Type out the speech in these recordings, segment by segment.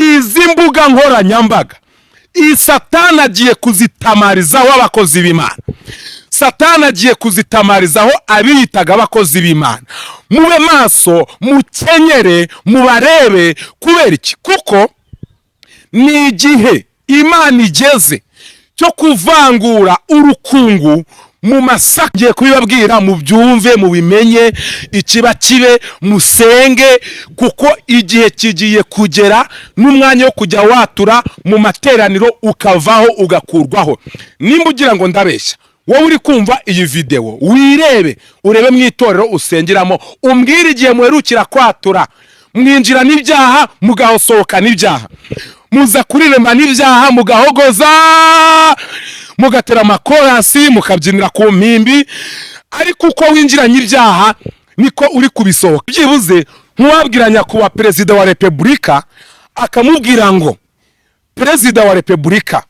izi mbuga nkoranyambaga Satani agiye kuzitamarizaho abakozi b'Imana. Satani agiye kuzitamarizaho abiyitaga abakozi b'Imana. Mube maso, mukenyere, mubarebe. Kubera iki? Kuko ni igihe Imana igeze cyo kuvangura urukungu mu masaka. Ngiye kubibabwira, mubyumve, mubimenye, ikiba kibe, musenge, kuko igihe kigiye kugera n'umwanya wo kujya watura mu materaniro ukavaho ugakurwaho. Nimba ugira ngo ndabeshya, wowe uri kumva iyi video wirebe, urebe mu itorero usengeramo, umbwire igihe muherukira kwatura. Mwinjira n'ibyaha mugahosohoka n'ibyaha, muza kurirema n'ibyaha mugahogoza, mugatera amakorasi, mukabyinira ku mpimbi, ariko uko winjiranye ibyaha niko uri kubisohoka. Byibuze nkuwabwiranya kuba perezida wa Repubulika akamubwira ngo perezida wa Repubulika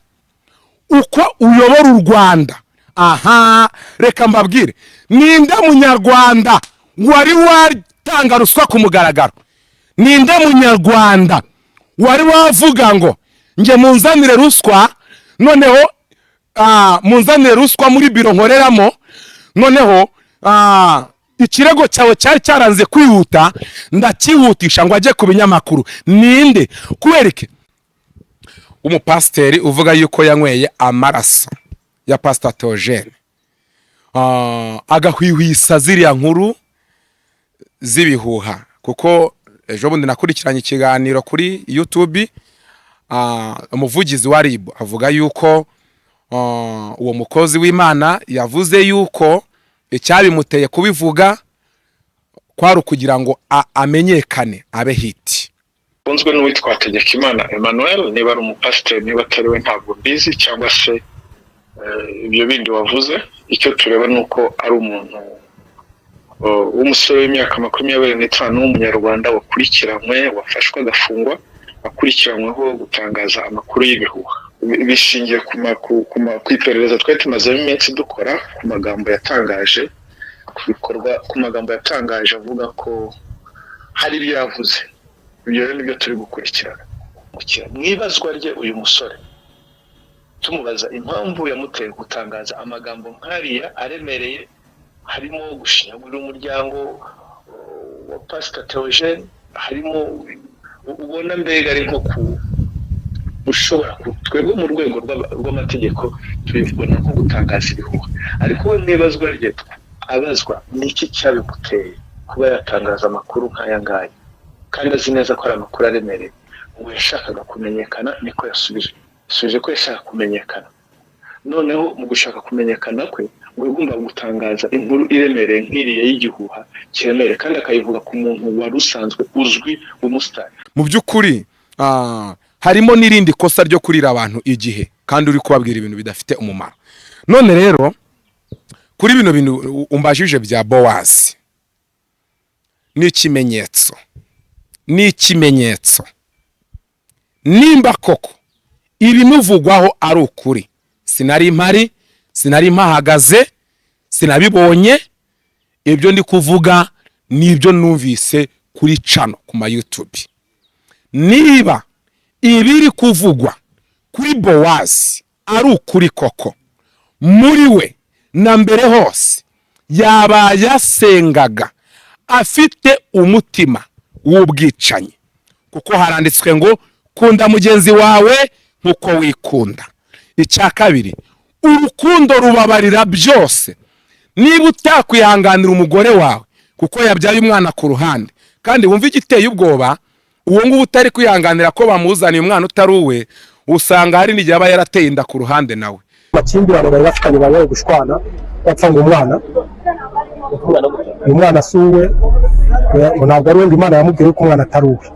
uko uyobora u Rwanda, aha reka mbabwire, ninde munyarwanda wari watanga ruswa ku mugaragaro? Ninde munyarwanda wari wavuga ngo nge munzanire ruswa, noneho munzanire ruswa muri biro nkoreramo, noneho ikirego cyawe cyari cyaranze kwihuta ndakihutisha ngo ajye ku binyamakuru? Ninde? Kubereke umupasiteri uvuga yuko yanyweye amaraso ya Pastor Theogene, agahwihwisa ziriya nkuru z'ibihuha. Kuko ejo bundi nakurikiranye ikiganiro kuri YouTube, umuvugizi wa RIB avuga yuko uwo mukozi w'Imana yavuze yuko icyabimuteye kubivuga kwari ukugira ngo amenyekane, abe hiti. Bunzwe n'uwitwa Hategekimana Emmanuel, niba ari umupasiteri niba atari we ntabwo mbizi, cyangwa se ibyo bindi wavuze. Icyo tureba nuko ari umuntu w'umusore w'imyaka 25 w'umunyarwanda wakurikiranywe, wafashwe agafungwa, akurikiranyweho gutangaza amakuru y'ibihuha. Bishingiye ku iperereza twari tumazemo iminsi dukora, ku magambo yatangaje, ku bikorwa, ku magambo yatangaje avuga ko hari ibyo yavuze. Ibyo rero nibyo turi gukurikirana. Mwibazwa rye uyu musore tumubaza impamvu yamuteye gutangaza amagambo nkariya aremereye, harimo gushinyagurira umuryango wa Pastor Theogene, harimo ubona mbega ari nko ushobora twebwe mu rwego rw'amategeko tubibona nko gutangaza ibihuha. Ariko we mwibazwa rye abazwa niki cyabimuteye kuba yatangaza amakuru nk'aya ngaya, kandi azi neza ko ari amakuru aremereye. Uwo yashakaga kumenyekana niko yasubije ko yashaka kumenyekana. Noneho mu gushaka kumenyekana kwe ngo yagomba gutangaza inkuru iremereye nk'iriya y'igihuha kiremere, kandi akayivuga ku muntu wari usanzwe uzwi w'umusitari. Mu by'ukuri harimo n'irindi kosa ryo kurira abantu igihe kandi uri kubabwira ibintu bidafite umumaro. None rero kuri bino bintu umbajije bya Bowazi, ni ikimenyetso nimba koko ibimuvugwaho ari ukuri. Sinari mpari, sinari mpahagaze, sinabibonye, ibyo ndi kuvuga nibyo numvise kuri channel ku ma YouTube. Niba ibiri kuvugwa kuri Bowazi ari ukuri koko, muri we na mbere hose yaba yasengaga afite umutima w'ubwicanyi, kuko haranditswe ngo kunda mugenzi wawe nkuko wikunda. Icya kabiri, urukundo rubabarira byose. Niba utakwihanganira umugore wawe kuko yabyaye umwana ku ruhande, kandi wumva igiteye ubwoba, uwo ngubu utari kwihanganira ko bamuzaniye umwana utari uwe, usanga hari n'igihe aba yarateye inda ku ruhande nawe. Amakimbirane bari bafitanye babaye gushwana, bapfa ngo umwana suwe, ntabwo ari we Imana yamubwiye ko umwana atari uwe.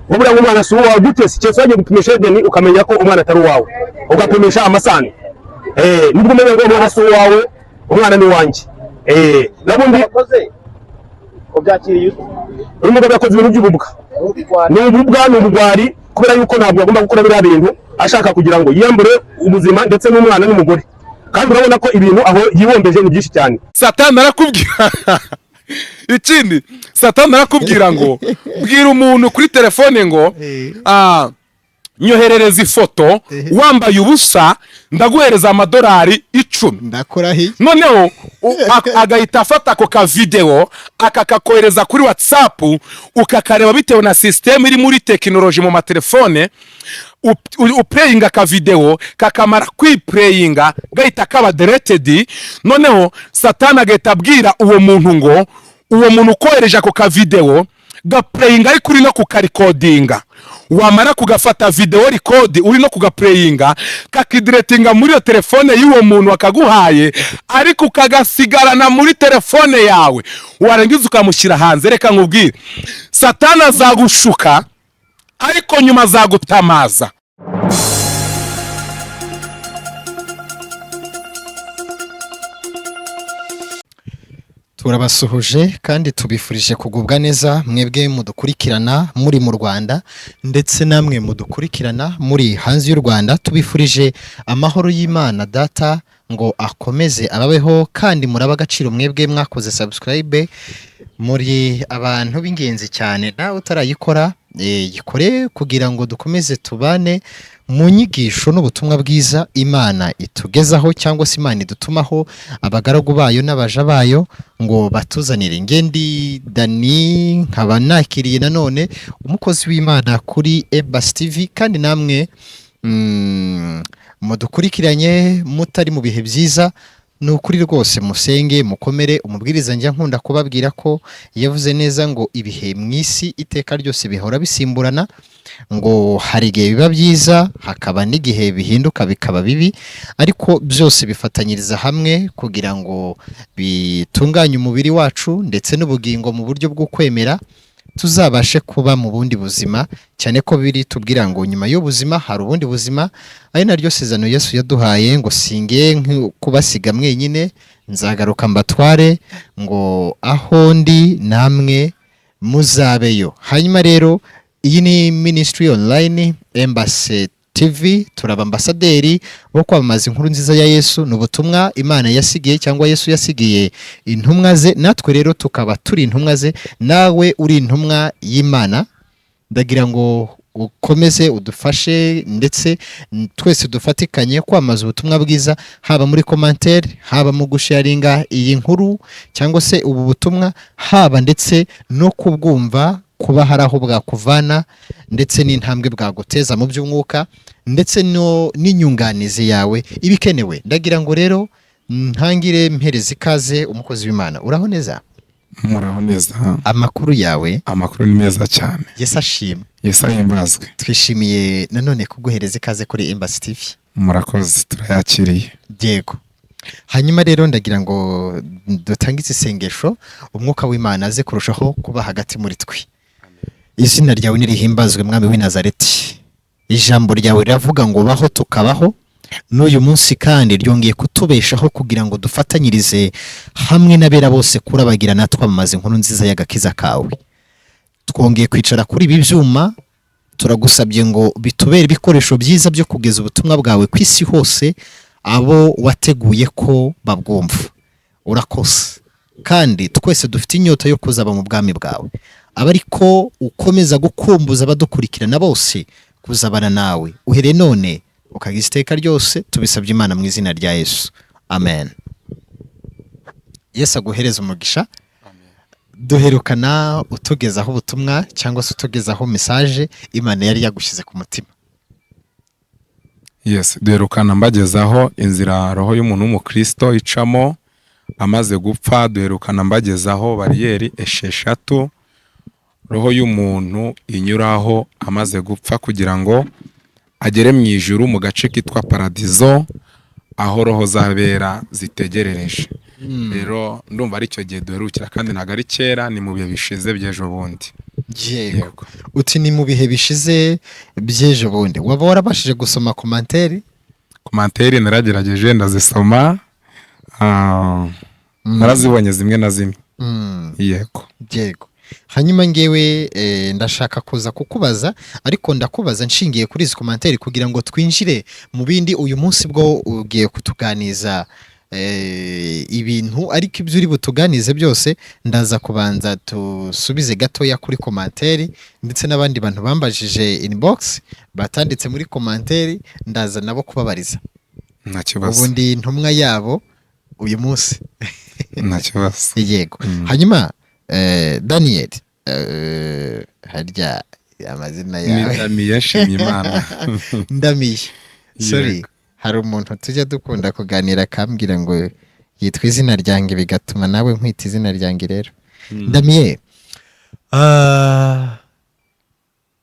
Ubura umwana suwe wawe gute? Si cyo waje gupimisha Edeni ukamenya ko umwana atari wawe, ugapimisha amasano. Nibwo umenya ngo umwana suwe wawe, umwana ni wanjye. Nabundi ubyakiriye umugabo yakoze ibintu by'ububwa. Ni ubugwari, kubera yuko ntabwo agomba gukora biriya bintu ashaka kugira ngo yiyambure ubuzima ndetse n'umwana n'umugore. Kandi urabona ko ibintu aho yiwombeje ni byinshi cyane. Satani arakubwira ikindi Satani arakubwira ngo bwira umuntu kuri telefone ngo nyoherereza ifoto wambaye ubusa ndaguhereza $10 ndakora he noneho agahita afata ako ka video akakakohereza kuri WhatsApp ukakareba bitewe na system iri muri technology mu matelefone uplayinga ka video kakamara kwiplayinga gahita kaba deleted noneho Satani agahita abwira uwo muntu ngo uwo muntu ukohereje ako ka video gaplayinga ari kuri no kukarecordinga wamara kugafata video record uri no kugaplayinga kakidiretinga muri yo telefone y'uwo muntu wakaguhaye ariko ukagasigarana muri telefone yawe warangiza ukamushyira hanze. Reka nkubwire Satani azagushuka ariko nyuma azagutamaza. turabasuhuje kandi tubifurije kugubwa neza mwebwe mudukurikirana muri mu Rwanda ndetse namwe mudukurikirana muri hanze y'u Rwanda. Tubifurije amahoro y'Imana data ngo akomeze ababeho kandi muraba agaciro mwebwe mwakoze subscribe muri abantu b'ingenzi cyane. Nawe utarayikora yikore kugira ngo dukomeze tubane mu nyigisho n'ubutumwa bwiza Imana itugezaho cyangwa se Imana idutumaho abagaragu bayo n'abaja bayo ngo batuzanire. Ngendi Dani nkaba nakiriye nanone umukozi w'Imana kuri Embassy TV kandi namwe mudukurikiranye mutari mu bihe byiza nukuri rwose musenge mukomere. Umubwiriza njya nkunda kubabwira ko yavuze neza ngo ibihe mw'isi iteka ryose bihora bisimburana, ngo hari igihe biba byiza hakaba n'igihe bihinduka bikaba bibi, ariko byose bifatanyiriza hamwe kugira ngo bitunganye umubiri wacu ndetse n'ubugingo mu buryo bwo kwemera tuzabashe kuba mu bundi buzima, cyane ko biri tubwira ngo nyuma y'ubuzima hari ubundi buzima. Ari naryo sezano Yesu yaduhaye ngo singe kubasiga mwenyine nzagaruka mbatware, ngo aho ndi namwe muzabeyo. Hanyuma rero iyi ni Ministry Online Embassy TV, turaba ambasaderi bo kwamamaza inkuru nziza ya Yesu n'ubutumwa Imana yasigiye cyangwa Yesu yasigiye intumwa ze, natwe rero tukaba turi intumwa ze. Nawe uri intumwa y'Imana, ndagira ngo ukomeze udufashe ndetse twese dufatikanye kwamaza ubutumwa bwiza, haba muri commentaire, haba mu gusharinga iyi nkuru cyangwa se ubu butumwa, haba ndetse no kubwumva kuba hari aho bwakuvana ndetse n'intambwe bwaguteza mu by'umwuka ndetse n'inyunganizi yawe ibikenewe. Ndagira ngo rero ntangire mpereza ikaze umukozi w'Imana. Uraho neza? Muraho neza. Amakuru yawe? Amakuru ni meza cyane. Yesu ashimwe. Yesu ahimbazwe. Twishimiye nanone kuguhereza ikaze kuri Embassy TV. Murakoze, turayakiriye. Yego. Hanyuma rero ndagira ngo dutangize isengesho umwuka w'Imana aze kurushaho kuba hagati muri twe. Izina ryawe nirihimbazwe mwami w'i Nazareti. Ijambo ryawe riravuga ngo baho tukabaho, n'uyu munsi kandi ryongeye kutubeshaho kugira ngo dufatanyirize hamwe n'abera bose kurabagirana twamamaza inkuru nziza y'agakiza kawe. Twongeye kwicara kuri ibi byuma, turagusabye ngo bitubere ibikoresho byiza byo kugeza ubutumwa bwawe ku isi hose abo wateguye ko babwumva. Urakoze kandi twese dufite inyota yo kuzaba mu bwami bwawe, abariko ukomeza gukumbuza abadukurikirana bose kuzabana nawe uhere none ukagize iteka ryose. Tubisabye Imana mu izina rya Yesu, amen. Yesu aguhereza umugisha. Duherukana utugezaho ubutumwa cyangwa se utugezaho message Imana yari yagushyize ku mutima. Yes, duherukana mbagezaho inzira roho y'umuntu w'umukristo icamo amaze gupfa. Duherukana mbagezaho bariyeri 6 roho y'umuntu inyuraho amaze gupfa kugira ngo agere mu ijuru mu gace kitwa paradizo aho roho zabera zitegerereje. Rero ndumva ari cyo gihe duherukira kandi ntago ari kera, ni mu bihe bishize by'ejo bundi. Yego. Uti ni mu bihe bishize by'ejo bundi. Waba warabashije gusoma commentaire? Commentaire naragerageje ndazisoma, narazibonye zimwe na zimwe. Yego. Yego. Hanyuma ngewe ndashaka kuza kukubaza, ariko ndakubaza nshingiye kuri izi commentaire kugira ngo twinjire mu bindi. Uyu munsi bwo ugiye kutuganiza ibintu, ariko ibyo uri butuganize byose ndaza kubanza tusubize gatoya kuri komanteri, ndetse n'abandi bantu bambajije inbox batanditse muri komanteri ndaza nabo kubabariza. nta kibazo, ubundi intumwa yabo uyu munsi. nta kibazo. Yego. Hanyuma Daniel, harya amazina yawe Ndamiye Nshimiyimana. Ndamiye. Sorry, Yego. hari umuntu tujya dukunda kuganira akambwira ngo yitwa izina ryanjye bigatuma nawe nkwita izina ryanjye rero. Ndamiye,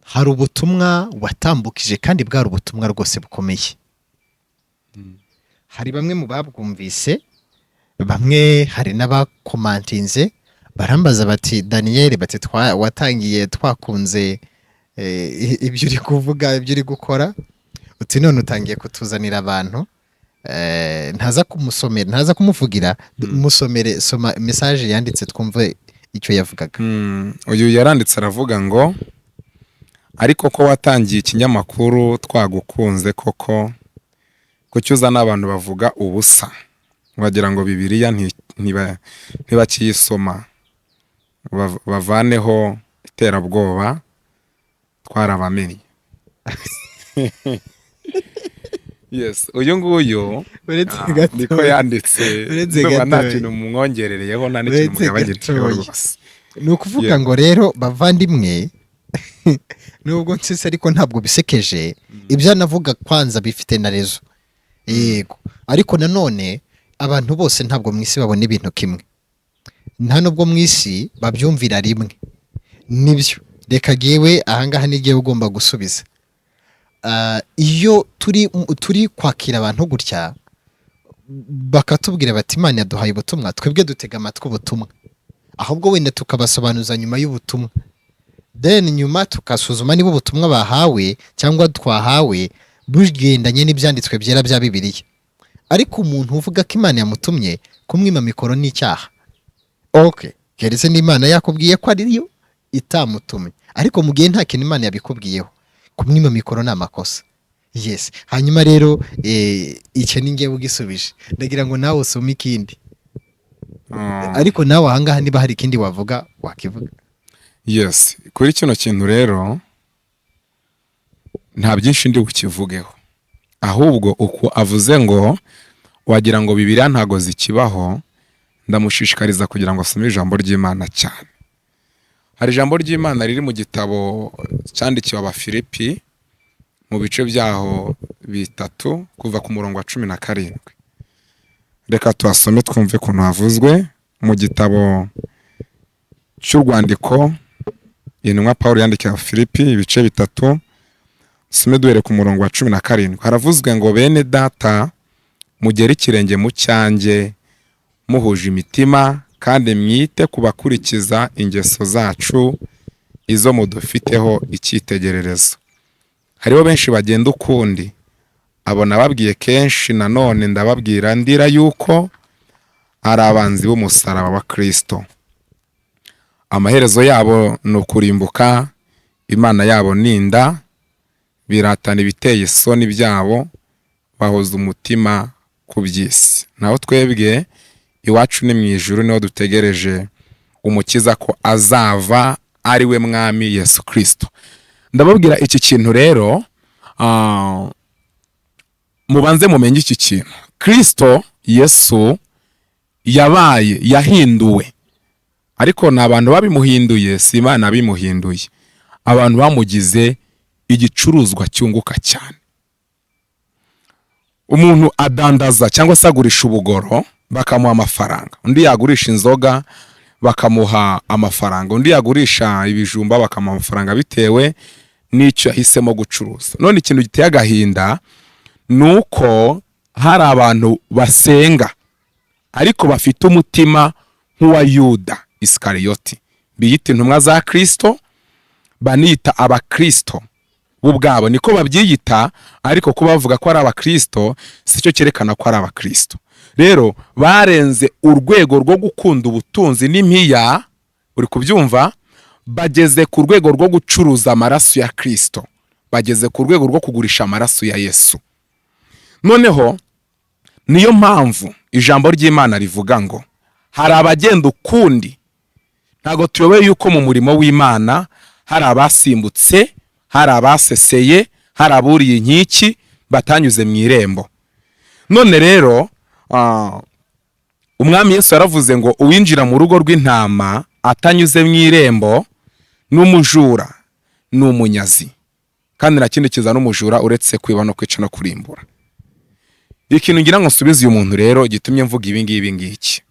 hari ubutumwa watambukije kandi bwari ubutumwa rwose bukomeye. Hari bamwe mu babwumvise, bamwe hari n'abakomantinze barambaza bati Daniel, bati watangiye twakunze ibyo uri kuvuga, ibyo uri gukora, uti none utangiye kutuzanira abantu, ntaza kumusomera, ntaza kumuvugira, musomere, soma message yanditse twumve icyo yavugaga. Uyu yaranditse aravuga ngo ariko ko watangiye ikinyamakuru twagukunze koko, ko cyuza n'abantu bavuga ubusa, wagira ngo Bibiliya ntibakiyisoma, bavaneho iterabwoba twarabamenye. Yes, uyu nguyu niko yanditse, nta kintu mumwongerereyeho, nta n'ikintu mugabagiriyeho rwose. Ni ukuvuga ngo rero bavandimwe, nubwo nsese ariko ntabwo bisekeje, ibyo anavuga kwanza bifite na rezo. Yego, ariko nanone abantu bose ntabwo mu isi babona ibintu kimwe, nta nubwo mu isi babyumvira rimwe. Nibyo, reka gewe ahangaha n'igihe ugomba gusubiza. Iyo turi kwakira abantu gutya bakatubwira bati Imana yaduhaye ubutumwa, twebwe dutega amatwi ubutumwa, ahubwo wenda tukabasobanuza nyuma y'ubutumwa, then nyuma tukasuzuma niba ubutumwa bahawe cyangwa twahawe bugendanye n'ibyanditswe byera bya Bibiliya. Ariko umuntu uvuga ko Imana yamutumye, kumwima mikoro ni icyaha. Okay, keretse n'Imana yakubwiye ko ariyo itamutumye, ariko mu gihe nta kintu Imana yabikubwiyeho, kumwima mikoro ni amakosa. Yes. Hanyuma rero icyo ni ngewe ugisubije, ndagira ngo nawe usome ikindi. Ariko nawe ahangaha niba hari ikindi wavuga wakivuga. Yes, kuri kino kintu rero nta byinshi ndi bukivugeho, ahubwo uko avuze ngo wagira ngo Bibiliya ntago zikibaho, ndamushishikariza kugira ngo asome ijambo ry'Imana cyane. Hari ijambo ry'Imana riri mu gitabo cyandikiwe Abafilipi mu bice byaho 3 kuva ku murongo wa 17. Reka tuhasome twumve ukuntu havuzwe mu gitabo cy'urwandiko intumwa Pawulo yandikiye Abafilipi ibice 3, some duhere ku murongo wa 17. Haravuzwe ngo bene data mugere ikirenge mu cyanjye muhuje imitima, kandi mwite kubakurikiza ingeso zacu izo mudufiteho icyitegererezo. Hariho benshi bagenda ukundi, abo nababwiye kenshi, nanone ndababwira ndira yuko ari abanzi b'umusaraba wa Kristo. Amaherezo yabo ni ukurimbuka, Imana yabo ninda, biratana ibiteye isoni byabo, bahoza umutima ku by'isi. Naho twebwe iwacu ni mu ijuru, niho dutegereje umukiza ko azava, ari we mwami Yesu Kristo. Ndababwira iki kintu rero, mubanze mumenye iki kintu. Kristo Yesu yahinduwe, ariko ni abantu babimuhinduye, si Imana bimuhinduye. Abantu bamugize igicuruzwa cyunguka cyane. Umuntu adandaza cyangwa se agurisha ubugoro bakamuha amafaranga, undi yagurisha inzoga bakamuha amafaranga, undi yagurisha ibijumba bakamuha amafaranga, bitewe n'icyo yahisemo gucuruza. None ikintu giteye agahinda nuko hari abantu basenga ariko bafite umutima nk'uwa Yuda Iskariyoti, biyita intumwa za Kristo, banita abakristo ubwabo, niko babyiyita, ariko ko bavuga ko ari abakristo sicyo cyerekana ko ari abakristo. Rero barenze urwego rwo gukunda ubutunzi n'impiya, uri kubyumva, bageze ku rwego rwo gucuruza amaraso ya Kristo, bageze ku rwego rwo kugurisha amaraso ya Yesu. Noneho niyo mpamvu ijambo ry'Imana rivuga ngo hari abagenda ukundi. Ntago tuyoboye yuko mu murimo w'Imana hari abasimbutse, hari abaseseye, hari aburiye inkiki batanyuze mu irembo. None rero umwami Yesu yaravuze ngo uwinjira mu rugo rw'intama atanyuze mu irembo n'umujura n'umunyazi, kandi nta kindi kiza n'umujura uretse kwiba no kwica no kurimbura. Ikintu ngira ngo nsubize uyu muntu rero gitumye mvuga ibi ngiki,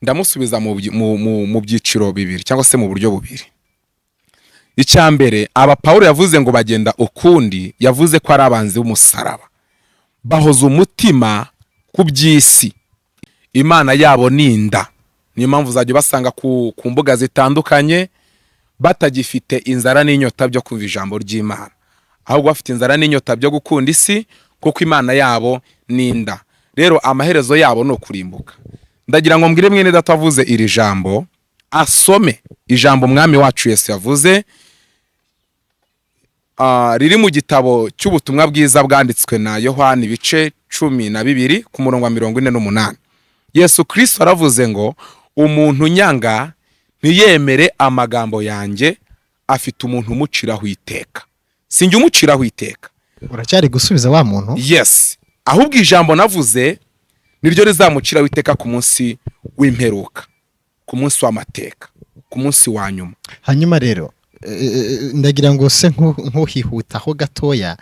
ndamusubiza mu byiciro bibiri cyangwa se mu buryo bubiri. Icya mbere, aba Pawulo yavuze ngo bagenda ukundi, yavuze ko ari abanzi b'umusaraba, bahoza umutima ku by'isi, Imana yabo ninda. Niyo mpamvu uzajya basanga ku mbuga zitandukanye batagifite inzara n'inyota byo kumva ijambo ry'Imana, ahubwo bafite inzara n'inyota byo gukunda isi, kuko Imana yabo ninda. Rero amaherezo yabo no kurimbuka. Ndagira ngo mbwire mwene data wavuze iri jambo asome ijambo umwami wacu Yesu yavuze, riri mu gitabo cy'ubutumwa bwiza bwanditswe na Yohana ibice 12 ku murongo wa 48. Yesu Kristo aravuze ngo umuntu nyanga ntiyemere amagambo yanjye afite umuntu umuciraho iteka. Sinjye umuciraho iteka. Uracyari gusubiza wa muntu? Yes. Ahubwo ijambo navuze niryo rizamuciraho iteka ku munsi w'imperuka, ku munsi w'amateka, ku munsi wa nyuma. Hanyuma rero ndagira ngo se nk'uhihutaho gatoya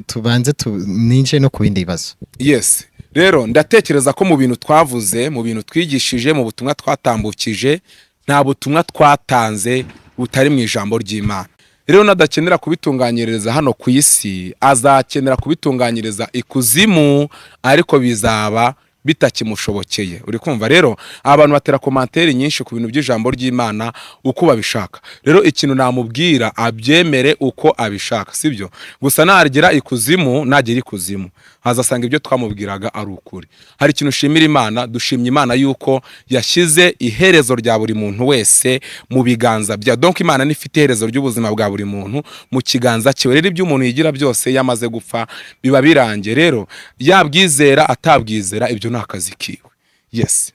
tubanze ninje no ku bindi bibazo. Yes. Rero ndatekereza ko mu bintu twavuze, mu bintu twigishije, mu butumwa twatambukije, nta butumwa twatanze butari mu ijambo ry'Imana. Rero nadakenera kubitunganyiriza hano ku isi, azakenera kubitunganyiriza ikuzimu, ariko bizaba bitakimushobokeye. Uri kumva? Rero abantu batera commentaire nyinshi ku bintu by'ijambo ry'Imana uko babishaka. Rero ikintu namubwira abyemere uko abishaka, sibyo? Gusa nagera ikuzimu, nagera ikuzimu hazasanga ibyo twamubwiraga ari ukuri. Hari ikintu ushimira Imana, dushimye Imana yuko yashyize iherezo rya buri muntu wese mu biganza bya. Donc Imana nifite iherezo ry'ubuzima bwa buri muntu mu kiganza cye. Rero ibyo umuntu yigira byose yamaze gupfa biba birangiye. Rero yabwizera atabwizera ibyo nta kazi kiwe. Yes.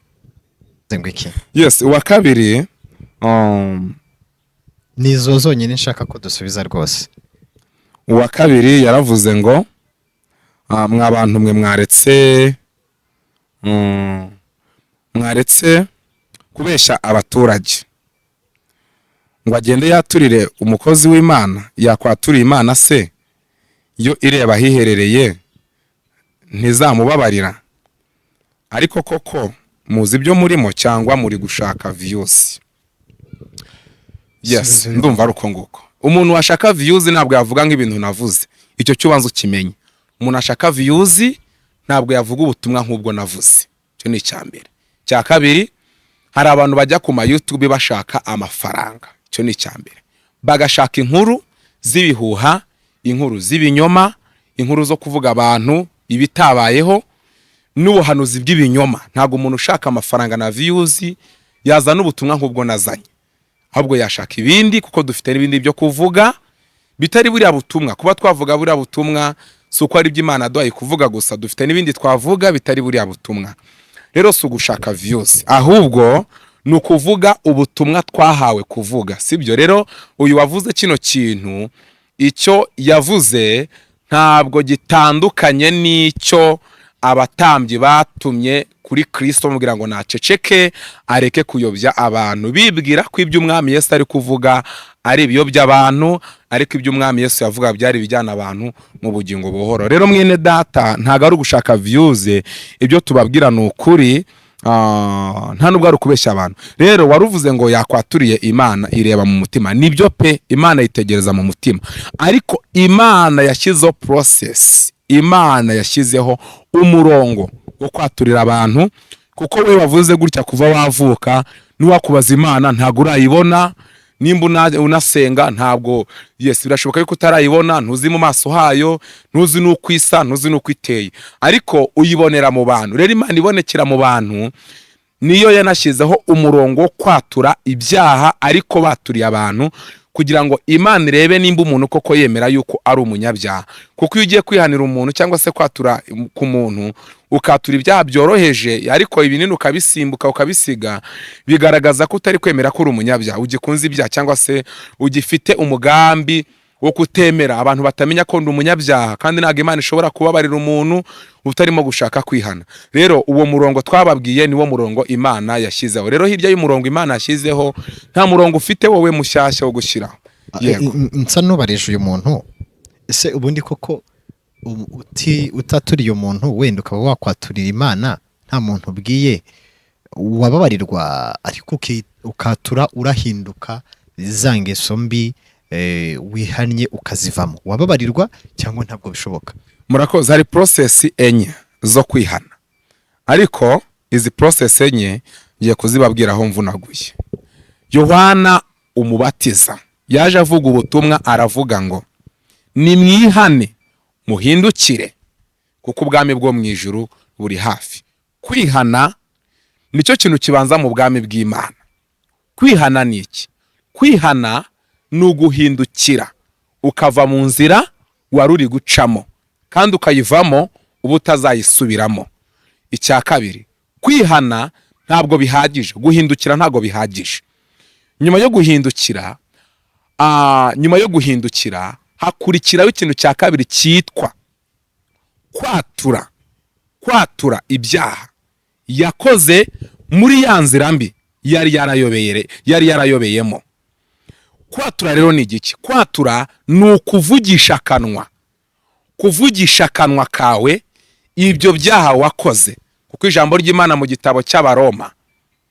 Yes, uwa kabiri nizo zonyine nshaka ko dusubiza rwose. Uwa kabiri yaravuze ngo mwa bantu mwe mwaretse kubesha abaturage ngo agende yaturire umukozi w'Imana. Yakwaturiye Imana se yo ireba hiherereye ntizamubabarira? Ariko koko muzi ibyo murimo cyangwa muri gushaka views? Yes, ndumva ruko nguko. Umuntu washaka views ntabwo yavuga nk'ibintu navuze. Icyo cyubanza ukimenye. Umuntu ashaka views ntabwo yavuga ubutumwa nk'ubwo navuze. Cyo ni cyambere. Cya kabiri, hari abantu bajya ku YouTube bashaka amafaranga. Cyo ni cyambere. Bagashaka inkuru z'ibihuha, inkuru z'ibinyoma, inkuru zo kuvuga abantu ibitabayeho n'ubuhanuzi bw'ibinyoma. Ntabwo umuntu ushaka amafaranga na views yazana ubutumwa nk'ubwo nazanye, ahubwo yashaka ibindi, kuko dufite n'ibindi byo kuvuga bitari buriya butumwa. Kuba twavuga buriya butumwa suko ari by'Imana duhaye kuvuga gusa, dufite n'ibindi twavuga bitari buriya butumwa. Rero si ugushaka views, ahubwo ni ukuvuga ubutumwa twahawe kuvuga, sibyo? Rero uyu wavuze kino kintu, icyo yavuze ntabwo gitandukanye n'icyo abatambyi batumye kuri Kristo bamubwira ngo naceceke areke kuyobya abantu, bibwira ko ibyo umwami Yesu ari kuvuga ari ibiyobya abantu, ariko ibyo umwami Yesu yavuga byari bijyana abantu mu bugingo buhoro. Rero mwene data, ntago ari ugushaka views, ibyo tubabwira ni ukuri, nta nubwo ari ukubeshya abantu. Rero waruvuze ngo yakwaturiye Imana ireba mu mutima. Nibyo pe, Imana yitegereza mu mutima, ariko Imana yashyizeho process, Imana yashyizeho umurongo wo kwaturira abantu, kuko we wavuze gutya kuva wavuka, nuwakubaza Imana ntago urayibona, nimba unasenga ntabwo. Yes, birashoboka yuko utarayibona, ntuzi mu maso hayo, ntuzi nuko isa, ntuzi nuko iteye, ariko uyibonera mu bantu. Rero Imana ibonekera mu bantu, niyo yanashyizeho umurongo wo kwatura ibyaha, ariko baturiye abantu kugira ngo Imana irebe nimba umuntu koko yemera yuko ari umunyabyaha. Kuko iyo ugiye kwihanira umuntu cyangwa se kwatura ku muntu ukatura ibyaha byoroheje ariko ibinini ukabisimbuka ukabisiga, bigaragaza ko utari kwemera ko uri umunyabyaha, ugikunze ibyaha cyangwa se ugifite umugambi wo kutemera abantu batamenya ko ndi umunyabyaha, kandi ntabwo Imana ishobora kubabarira umuntu utarimo gushaka kwihana. Rero uwo murongo twababwiye niwo murongo Imana yashyizeho. Rero hirya y'umurongo Imana yashyizeho nta murongo ufite wowe mushyashya wo gushyiraho. Yego, nsa nubareje uyu muntu, ese ubundi koko utaturiye umuntu wenda ukaba wakwaturira Imana nta muntu ubwiye, wababarirwa ariko ukatura urahinduka za ngeso mbi wihannye ukazivamo, wababarirwa cyangwa ntabwo bishoboka? murakoze. Hari process enye zo kwihana, ariko izi process enye ngiye kuzibabwiraho mvunaguye. Yohana umubatiza yaje avuga ubutumwa, aravuga ngo nimwihane muhindukire kuko ubwami bwo mu ijuru buri hafi. Kwihana nicyo kintu kibanza mu bwami bw'Imana. Kwihana ni iki? Kwihana ni uguhindukira ukava mu nzira wari uri gucamo kandi ukayivamo uba utazayisubiramo. Icya kabiri, kwihana ntabwo bihagije, guhindukira ntabwo bihagije. Nyuma yo guhindukira hakurikiraho ikintu cya kabiri cyitwa kwatura ibyaha yakoze muri ya nzira mbi yari yarayobeyemo. Kwatura rero ni igiki? Kwatura ni ukuvugisha akanwa kawe ibyo byaha wakoze, kuko ijambo ry'Imana mu gitabo cy'Abaroma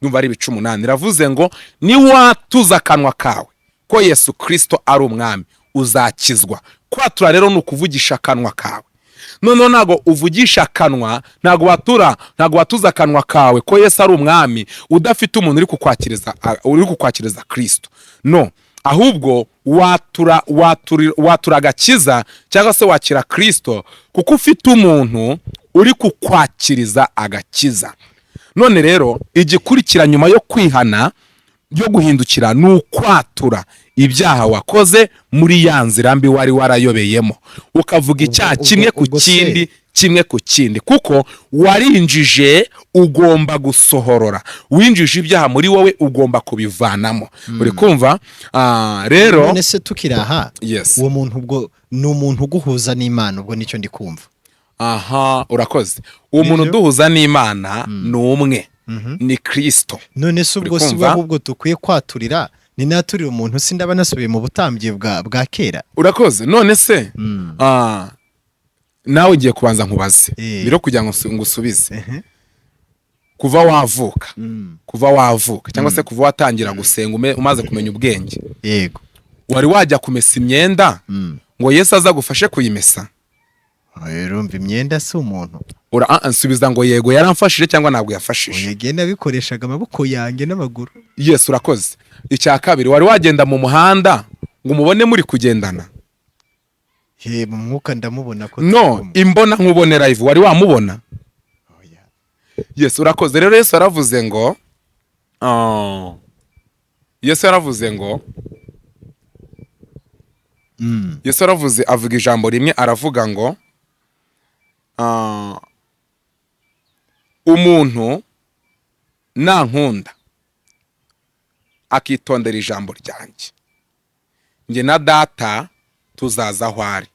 numva ari 18 ravuze ngo niwatuza akanwa kawe ko Yesu Kristo ari umwami uzakizwa. Kwatura rero ni ukuvugisha akanwa kawe. Noneho ntago uvugisha akanwa, ntago watuza akanwa kawe ko Yesu ari umwami udafite umuntu uri kukwakiriza Kristo. No, ahubwo watura agakiza cyangwa se wakira Kristo kuko ufite umuntu uri kukwakiriza agakiza. None rero igikurikira nyuma yo kwihana yo guhindukira ni ukwatura ibyaha wakoze muri ya nzira mbi wari warayobeyemo, ukavuga icyaha kimwe ku kindi kuko warinjije, ugomba gusohorora. Winjije ibyaha muri wowe ugomba kubivanamo. Uri kumva? Rero none se tukiraha, yes, uwo muntu ubwo ni umuntu uguhuza n'Imana, ubwo nicyo ndi kumva. Aha, urakoze. Uwo muntu duhuza n'Imana ni umwe, ni Kristo. None se ubwo si ahubwo dukwiye kwaturira, ni naturira umuntu sindaba nasubiye mu butambyi bwa kera. Urakoze. None se nawe ugiye kubanza nkubaze biro kugira ngo ngusubize. Kuva wavuka cyangwa se kuva watangira gusenga umaze kumenya ubwenge, yego, wari wajya kumesa imyenda ngo Yesu aza gufashe kuyimesa? Urumva imyenda si umuntu. Nsubiza ngo yego yaramfashije cyangwa ntabwo yafashije. Yegenda bikoreshaga amaboko yanjye n'amaguru. Yes, urakoze. Icya kabiri, wari wagenda mu muhanda ngo umubone muri kugendana? Mu mwuka ndamubona ko no, imbona nkubone live wari wamubona? Yes, urakoze. Rero Yesu yaravuze ngo Yesu yaravuze avuga ijambo rimwe, aravuga ngo umuntu nankunda akitondera ijambo ryanjye, njye na Data tuzaza aho ari.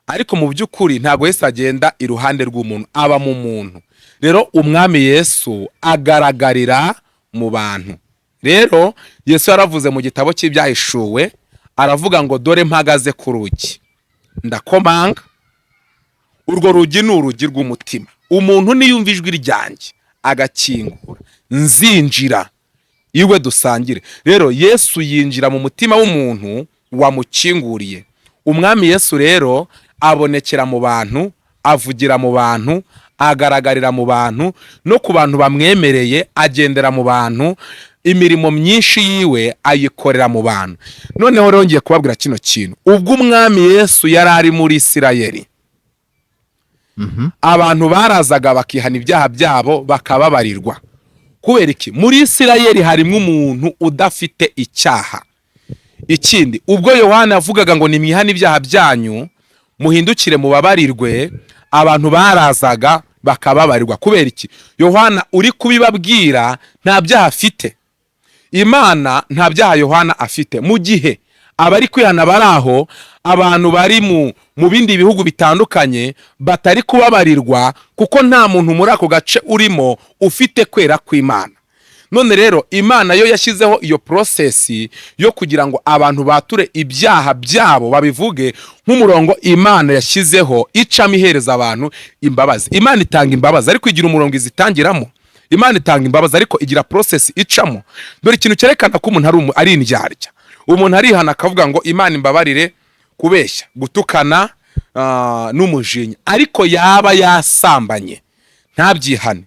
Ariko mu by'ukuri ntabwo Yesu agenda iruhande rw'umuntu, aba mu muntu. Rero umwami Yesu agaragarira mu bantu. Rero Yesu yaravuze mu gitabo cy'Ibyahishuwe, aravuga ngo dore mpagaze ku rugi ndakomanga. Urwo rugi ni urugi rw'umutima. Umuntu niyumva ijwi ryanjye agakingura, nzinjira iwe dusangire. Rero Yesu yinjira mu mutima w'umuntu wamukinguriye. Umwami Yesu rero abonekera mu bantu, avugira mu bantu, agaragarira mu bantu, no ku bantu bamwemereye agendera mu bantu, imirimo myinshi yiwe ayikorera mu bantu. Noneho rero ngiye kubabwira kino kintu. Ubwo umwami Yesu yari ari muri Isirayeli, abantu barazaga bakihana ibyaha byabo bakababarirwa. Kubera iki? Muri Isirayeli harimo umuntu udafite icyaha. ikindi ubwo Yohana yavugaga ngo nimwihane ibyaha byanyu muhindukire mubabarirwe, abantu barazaga bakababarirwa. Kubera iki? Yohana uri kubibabwira nta byaha afite. Imana nta byaha Yohana afite. Mu gihe abari kwihana baraho, abantu bari mu bindi bihugu bitandukanye batari kubabarirwa, kuko nta muntu muri ako gace urimo ufite kwera kw'Imana. None rero Imana yo yashyizeho iyo process yo kugira ngo abantu bature ibyaha byabo, babivuge nk'umurongo Imana yashyizeho icamo ihereza abantu imbabazi. Imana itanga imbabazi ariko igira umurongo izitangiramo. Imana itanga imbabazi ariko igira process icamo. Dore ikintu cyerekana ko umuntu ari indyarya. Umuntu arihana akavuga ngo Imana imbabarire kubeshya, gutukana n'umujinya, ariko yaba yasambanye ntabyihane.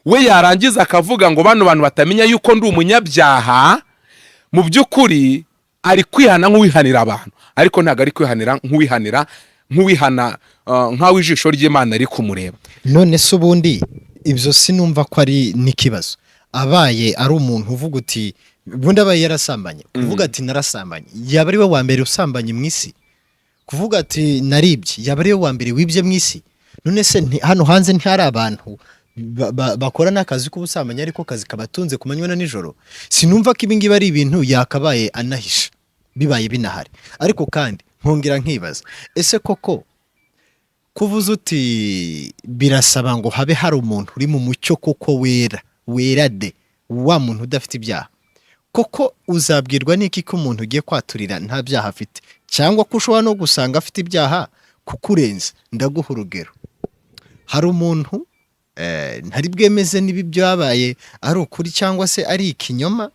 We yarangiza akavuga ngo bano bantu batamenya yuko ndi umunyabyaha, mu by'ukuri ari kwihana nk'uwihanira abantu, ariko ntabwo ari kwihanira nk'uwihana nk'aho ijisho ry'Imana riri kumureba. None se ubundi ibyo sinumva ko ari n'ikibazo. Abaye ari umuntu uvuga uti ubundi abaye yarasambanye, kuvuga ati narasambanye, yaba ari we wa mbere usambanye mu isi? Kuvuga ati naribye, yaba ari we wa mbere wibye mu isi? None se hano hanze ntihari abantu bakora n'akazi k'ubusambanyi ariko kazi kabatunze ku manywa na nijoro? Sinumva ko ibi ngibi ari ibintu yakabaye anahisha bibaye binahari. Ariko kandi nkongera nkibaza, ese koko kuvuza uti birasaba ngo habe hari umuntu uri mu mucyo koko wera de, wa muntu udafite ibyaha, koko uzabwirwa n'iki ko umuntu ugiye kwaturira nta byaha afite? Cyangwa ko ushobora no gusanga afite ibyaha kukurenza? Ndaguha urugero. Hari umuntu ntari bwemeze niba byabaye ari ukuri cyangwa se ari ikinyoma,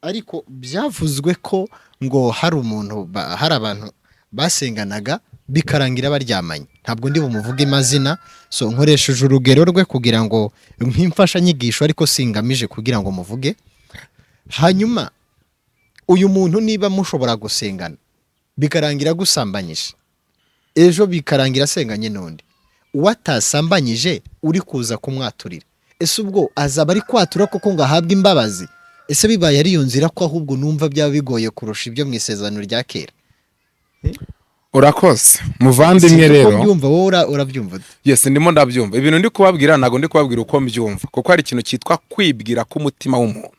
ariko byavuzwe ko ngo hari abantu basenganaga bikarangira baryamanye. Ntabwo ndi bumuvuge amazina, so nkoresheje urugero rwe kugira ngo nk'imfasha nyigisho, ariko singamije kugira ngo muvuge. Hanyuma uyu muntu niba mushobora gusengana bikarangira gusambanyije, ejo bikarangira asenganye n'undi, uwatasambanyije uri kuza kumwaturira, ese ubwo azaba ari kwatura koko ngo ahabwe imbabazi? Ese bibaye ari iyo nzira ko ahubwo numva byaba bigoye kurusha ibyo mu isezerano rya kera? Urakoze muvandimwe rero. Ubyumva wowe urabyumva? Yes, ndimo ndabyumva. Ibintu ndi kubabwira ntago ndi kubabwira uko mbyumva, kuko hari ikintu cyitwa kwibwira k'umutima w'umuntu.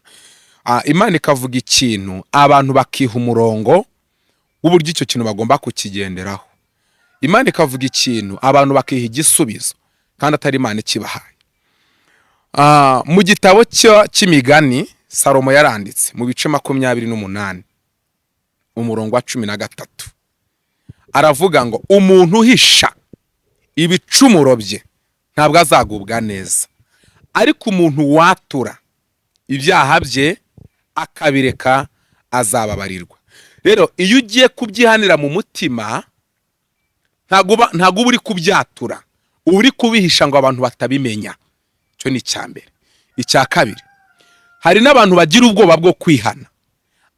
Imana ikavuga ikintu, abantu bakiha umurongo w'uburyo icyo kintu bagomba kukigenderaho. Imana ikavuga ikintu, abantu bakiha igisubizo kandi atari Imana ikibahaye. Mu gitabo cy'imigani Salomo yaranditse mu bice 28 umurongo wa 13 aravuga ngo umuntu uhisha ibicumuro bye ntabwo azagubwa neza, ariko umuntu watura ibyaha bye akabireka azababarirwa. Rero iyo ugiye kubyihanira mu mutima, ntago uri kubyatura, uri kubihisha ngo abantu batabimenya. Cyo ni icyambere. Icya kabiri, hari n'abantu bagira ubwoba bwo kwihana,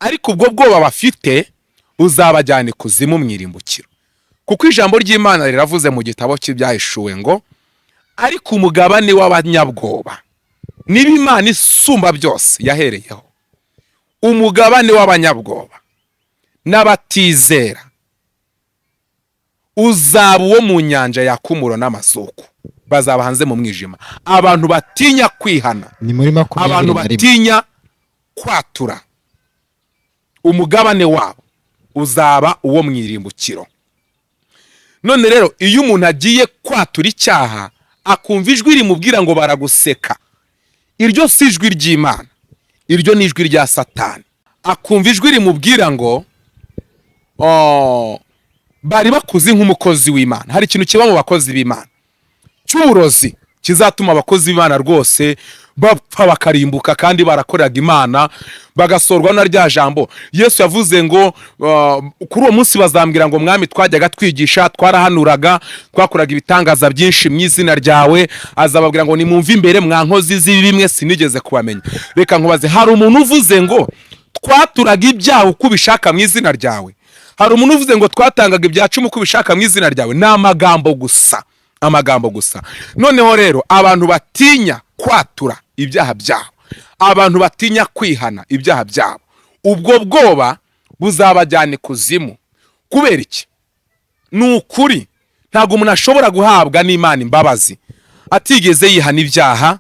ariko ubwo bwoba bafite uzabajyana kuzimu mwirimbukiro, kuko ijambo ry'Imana riravuze mu gitabo cy'ibyahishuwe ngo ariko umugabane w'abanyabwoba niba Imana isumba byose yahereyeho, umugabane w'abanyabwoba n'abatizera uzaba uwo mu nyanja yakumuro n'amazuku, bazaba hanze mu mwijima. Abantu batinya kwihana, abantu batinya kwatura, umugabane wabo uzaba uwo mwirimbukiro. None rero iyo umuntu agiye kwatura icyaha akumva ijwi rimubwira ngo baraguseka, iryo si ijwi ry'Imana, iryo ni ijwi rya Satani. Akumva ijwi rimubwira ngo bari bakuzi nk'umukozi w'Imana. Hari ikintu kiba mu bakozi b'Imana cy'uburozi kizatuma abakozi b'Imana rwose bapfa bakarimbuka kandi barakoreraga Imana, bagasorwa na rya jambo Yesu yavuze ngo kuri uwo munsi bazambwira ngo mwami twajyaga twigisha, twarahanuraga, twakoraga ibitangaza byinshi mu izina ryawe. Azababwira ngo nimumve imbere mwa nkozi z'ibibi mwe sinigeze kubamenya. Reka nkubaze, hari umuntu uvuze ngo twaturaga ibyaha uko ubishaka mu izina ryawe? Hari umuntu uvuze ngo twatangaga ibyacu uko ubishaka mu izina ryawe? Ni amagambo gusa, amagambo gusa. Noneho rero abantu batinya kwatura ibyaha byabo, abantu batinya kwihana ibyaha byabo, ubwo bwoba buzabajyana ikuzimu. Kubera iki? Ni ukuri ntabwo umuntu ashobora guhabwa n'Imana imbabazi atigeze yihana ibyaha,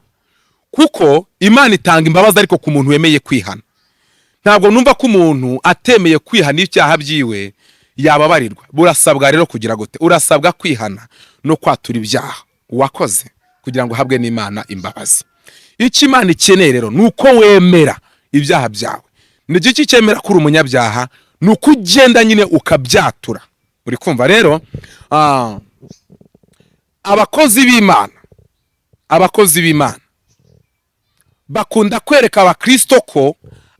kuko Imana itanga imbabazi ariko ku muntu wemeye kwihana. Ntabwo numva ko umuntu atemeye kwihana ibyaha byiwe yababarirwa. Burasabwa rero kugira gute? Urasabwa kwihana no kwatura ibyaha wakoze kugira ngo uhabwe n'Imana imbabazi. Icyo Imana ikeneye rero ni uko wemera ibyaha byawe. Ni iki cyemera kuri umunyabyaha? Ni uko ugenda nyine ukabyatura. Uri kumva rero? Abakozi b'Imana bakunda kwereka abakristo ko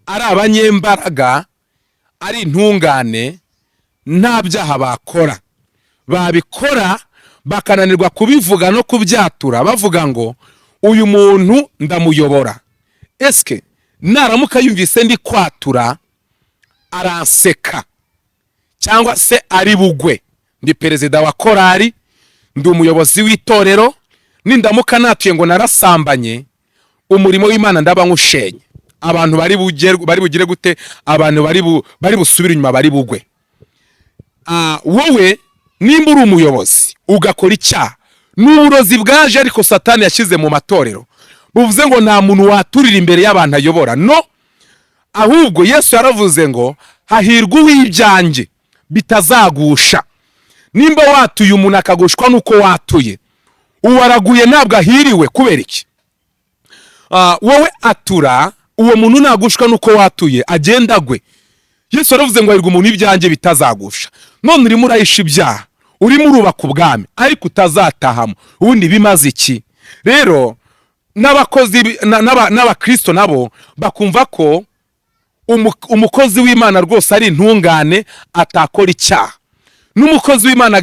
ari abanyembaraga, ari intungane, nta byaha bakora. Babikora bakananirwa kubivuga no kubyatura, bavuga ngo uyu muntu ndamuyobora. Eske naramuka yumvise ndi kwatura aranseka cyangwa se ari bugwe? Ndi perezida wa korari, ndi umuyobozi w'itorero, nindamuka natuye ngo narasambanye, umurimo w'Imana ndaba nkushenye. Abantu bari bugire gute? Abantu bari busubira inyuma, bari bugwe. Wowe nimba uri umuyobozi ugakora icyaha, n'uburozi bwaje ariko Satani yashyize mu matorero, buvuze ngo nta muntu waturira imbere y'abantu ayobora. No, ahubwo Yesu yaravuze ngo hahirwa uw'ibyanjye bitazagusha. Nimba watuye umuntu akagushwa nuko watuye, uwaraguye ntabwo ahiriwe. Kubera iki? Wowe atura, uwo muntu nagushwa nuko watuye agenda agwe. Yesu yaravuze ngo hahirwa umuntu ibyanjye bitazagusha. None urimo urayisha ibyaha, urimo urubaka ubwami ariko utazatahamo, ubundi bimaze iki? Rero n'abakozi n'abakristo nabo bakumva ko umukozi w'Imana rwose ari intungane, atakora icyaha. N'umukozi w'Imana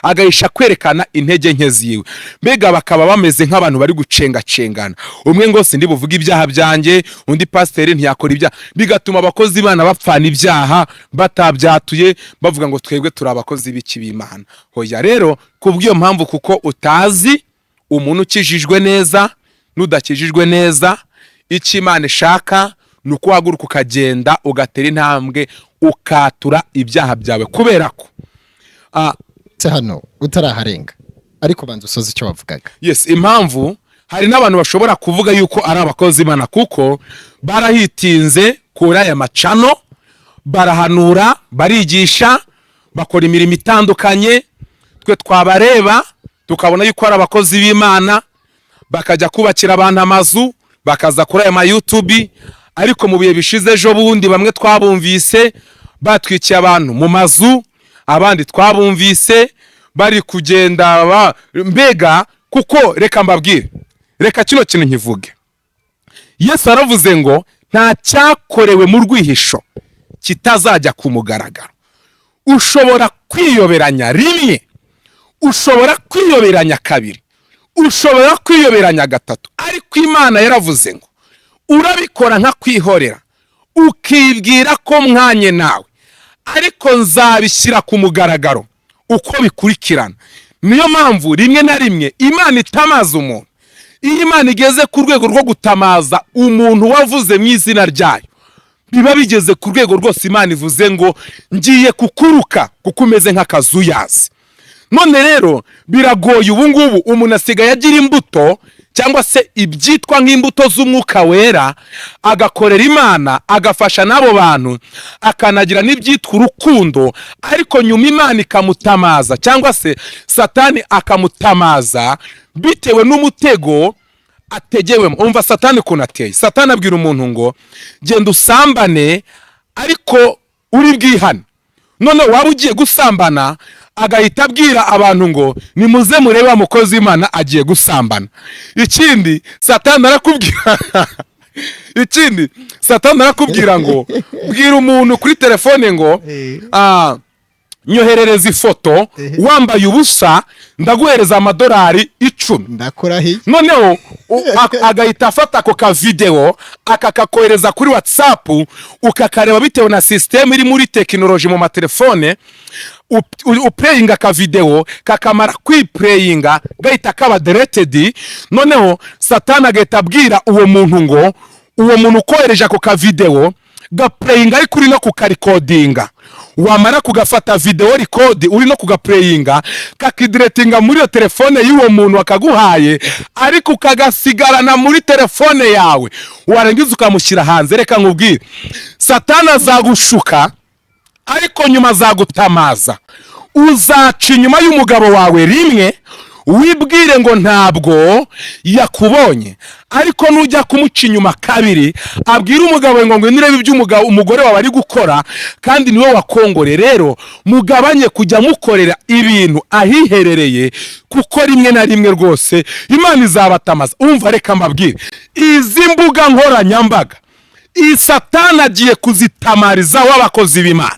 agahisha kwerekana intege nke ziwe. Mbega bakaba bameze nk'abantu bari gucengacengana. Umwe ngo sindi buvuga ibyaha byanjye, undi pasiteri ntiyakora ibyaha. Bigatuma abakozi b'Imana bapfana ibyaha batabyatuye, bavuga ngo twebwe turi abakozi b'iki b'Imana. Hoya rero kubw'iyo mpamvu, kuko utazi umuntu ukijijwe neza n'udakijijwe neza, icyo Imana ishaka ni uko wahaguruka ukagenda ugatera intambwe ukatura ibyaha byawe. Kubera ko hano utaraharenga ariko banza usoze icyo wavugaga. Yes, impamvu hari n'abantu bashobora kuvuga yuko ari abakozi b'Imana kuko barahitinze kuri aya macano, barahanura, barigisha, bakora imirimo itandukanye, twe twabareba tukabona yuko ari abakozi b'Imana, bakajya kubakira abantu amazu, bakaza kuri aya YouTube. Ariko mu bihe bishize ejo bundi bamwe twabumvise batwikiye abantu mu mazu, abandi twabumvise bari kugenda mbega. Kuko reka mbabwire, reka kino kintu nkivuge. Yesu aravuze ngo nta cyakorewe mu rwihisho kitazajya ku mugaragaro. Ushobora kwiyoberanya rimwe, ushobora kwiyoberanya kabiri, ushobora kwiyoberanya gatatu, ariko Imana yaravuze ngo urabikora nka kwihorera, ukibwira ko mwanye nawe, ariko nzabishyira ku mugaragaro uko bikurikirana. Niyo mpamvu rimwe na rimwe Imana itamaza umuntu. Iyo Imana igeze ku rwego rwo gutamaza umuntu wavuze mu izina ryayo, biba bigeze ku rwego rwose Imana ivuze ngo ngiye kukuruka kuko umeze nk'akazuyazi. None rero biragoye ubu ngubu umuntu asigaye agira imbuto cyangwa se ibyitwa nk'imbuto z'umwuka wera, agakorera Imana, agafasha n'abo bantu, akanagira n'ibyitwa urukundo, ariko nyuma Imana ikamutamaza cyangwa se Satani akamutamaza bitewe n'umutego ategewemo. Umva Satani ukuntu ateye. Satani abwira umuntu ngo genda usambane ariko uri bwihane. None waba ugiye gusambana, agahita abwira abantu ngo nimuze murebe wa mukozi w'Imana agiye gusambana. Ikindi Satani arakubwira ngo bwira umuntu kuri telefone ngo nyoherereza ifoto wambaye ubusa ndaguhereza amadolari 10. Ndakurahi. Noneho agahita afata ako ka video akakakohereza kuri WhatsApp, ukakareba bitewe na system iri muri technology mu matelefone. Uplayinga ka video kakamara kwiplayinga gahita kaba deleted. Noneho Satani agahita abwira uwo muntu ngo uwo muntu ukohereje ako ka video gapureyinga ariko uri no kukarikodinga, wamara kugafata video record uri no kugapureyinga kakidiretinga muri iyo telefone y'uwo muntu wakaguhaye, ariko ukagasigarana muri telefone yawe, warangiza ukamushyira hanze. Reka nkubwire, Satana azagushuka ariko nyuma azagutamaza. Uzaca inyuma y'umugabo wawe rimwe wibwire ngo ntabwo yakubonye, ariko nujya kumuca inyuma kabiri abwira umugabo ngo nirebe ibyo umugore wawe ari gukora kandi niwe wakongore. Rero mugabanye kujya mukorera ibintu ahiherereye, kuko rimwe na rimwe rwose Imana izabatamaza. Umva, reka mbabwire, izi mbuga nkoranyambaga Satana agiye kuzitamarizaho abakozi b'Imana.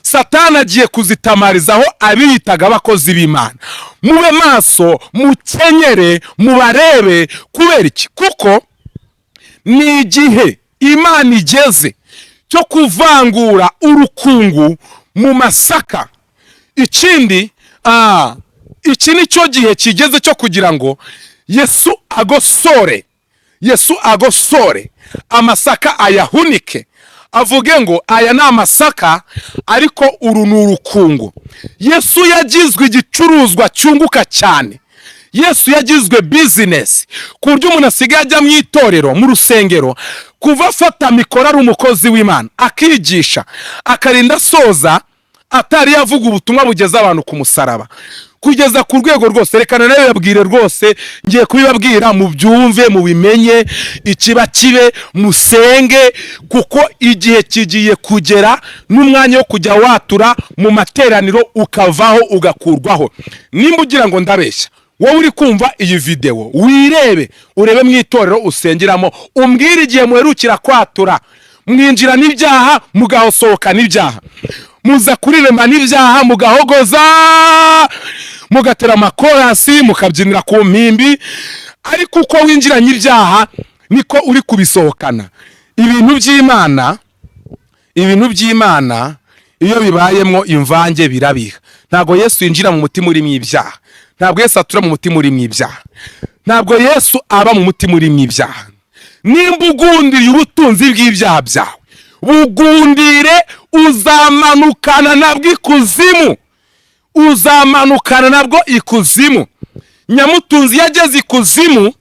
Satana agiye kuzitamarizaho abiyitaga abakozi b'Imana. Mube maso, mukenyere, mubarebe. Kubera iki? Kuko ni igihe Imana igeze cyo kuvangura urukungu mu masaka. Ikindi iki ni cyo gihe kigeze cyo kugira ngo Yesu agosore amasaka ayahunike, avuge ngo aya ni amasaka ariko uru ni urukungu. Yesu yagizwe igicuruzwa cyunguka cyane. Yesu yagizwe business ku buryo umuntu asigaye ajya mu itorero, mu rusengero, kuva afata mikoro ari umukozi w'Imana akigisha akarinda soza atari yavuga ubutumwa bugeza abantu ku musaraba, kugeza ku rwego rwose. Reka nawe yabwire rwose, ngiye kubibabwira mu byumve, mu bimenye, ikiba kibe, musenge, kuko igihe kigiye kugera n'umwanya wo kujya watura mu materaniro ukavaho ugakurwaho. Nimba ugira ngo ndabeshya, wowe uri kumva iyi video wirebe, urebe mu itorero usengeramo, umbwire igihe muherukira kwatura. Mwinjira n'ibyaha mugahosohoka n'ibyaha, muza kurirema n'ibyaha mugahogoza, mugatera amakorasi, mukabyinira ku mpimbi, ariko uko winjiranye ibyaha niko uri kubisohokana. Ibintu by'Imana iyo bibayemo imvange birabiha. Ntabwo Yesu yinjira mu mutima urimo ibyaha, ntabwo Yesu atura mu mutima urimo ibyaha, ntabwo Yesu aba mu mutima urimo ibyaha. Nimba ugundiriye ubutunzi bw'ibyaha byawe, bugundire, uzamanukana nabwo ikuzimu, uzamanukana nabwo ikuzimu. Nyamutunzi yageze ikuzimu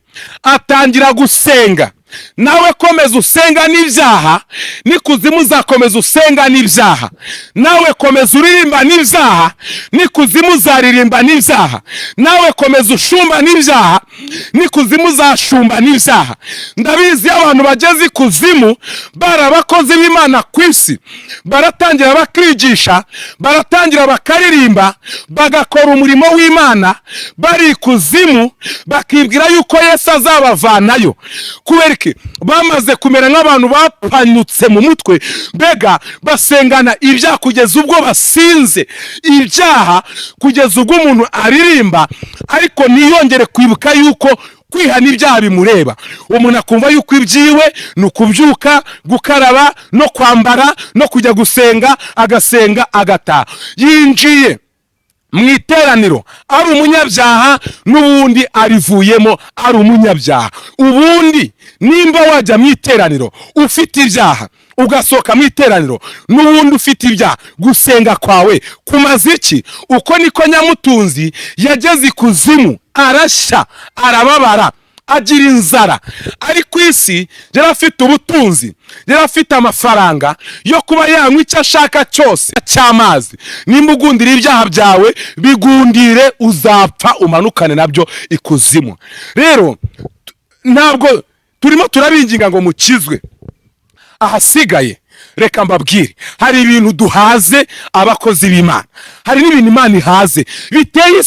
atangira gusenga. Nawe komeza usenga n'ibyaha, n'ikuzimu uzakomeza usenga n'ibyaha. Nawe komeza uririmba n'ibyaha, n'ikuzimu uzaririmba n'ibyaha. Nawe komeza ushumba n'ibyaha, n'ikuzimu uzashumba n'ibyaha. Ndabizi abantu bageze ikuzimu barabakozi b'Imana ku isi, baratangira bakigisha, baratangira bakaririmba, bagakora umurimo w'Imana, bari ikuzimu bakibwira yuko Yesu azabavanayo. Kubera bamaze kumera nk'abantu bapanyutse mu mutwe, mbega basengana ibyaha kugeza ubwo basinze ibyaha, kugeza ubwo umuntu aririmba ariko ntiyongere kwibuka yuko kwihana ibyaha bimureba. Umuntu akumva yuko ibyiwe ni ukubyuka, gukaraba, no kwambara, no kujya gusenga, agasenga agataha. Yinjiye mu iteraniro ari umunyabyaha, n'ubundi arivuyemo ari umunyabyaha. Ubundi nimba wajya mu iteraniro ufite ibyaha, ugasohoka mu iteraniro n'ubundi ufite ibyaha, gusenga kwawe kumaze iki? Uko niko Nyamutunzi yageze ikuzimu, arashya, arababara, agira inzara. Ari ku isi yari afite ubutunzi, yari afite amafaranga yo kuba yanywa icyo ashaka cyose cy'amazi. Nimba ugundira ibyaha byawe, bigundire, uzapfa umanukane nabyo ikuzimu. Rero ntabwo turimo turabinginga ngo mukizwe. Ahasigaye reka mbabwire, hari ibintu duhaze abakozi b'Imana, hari n'ibintu Imana ihaze biteye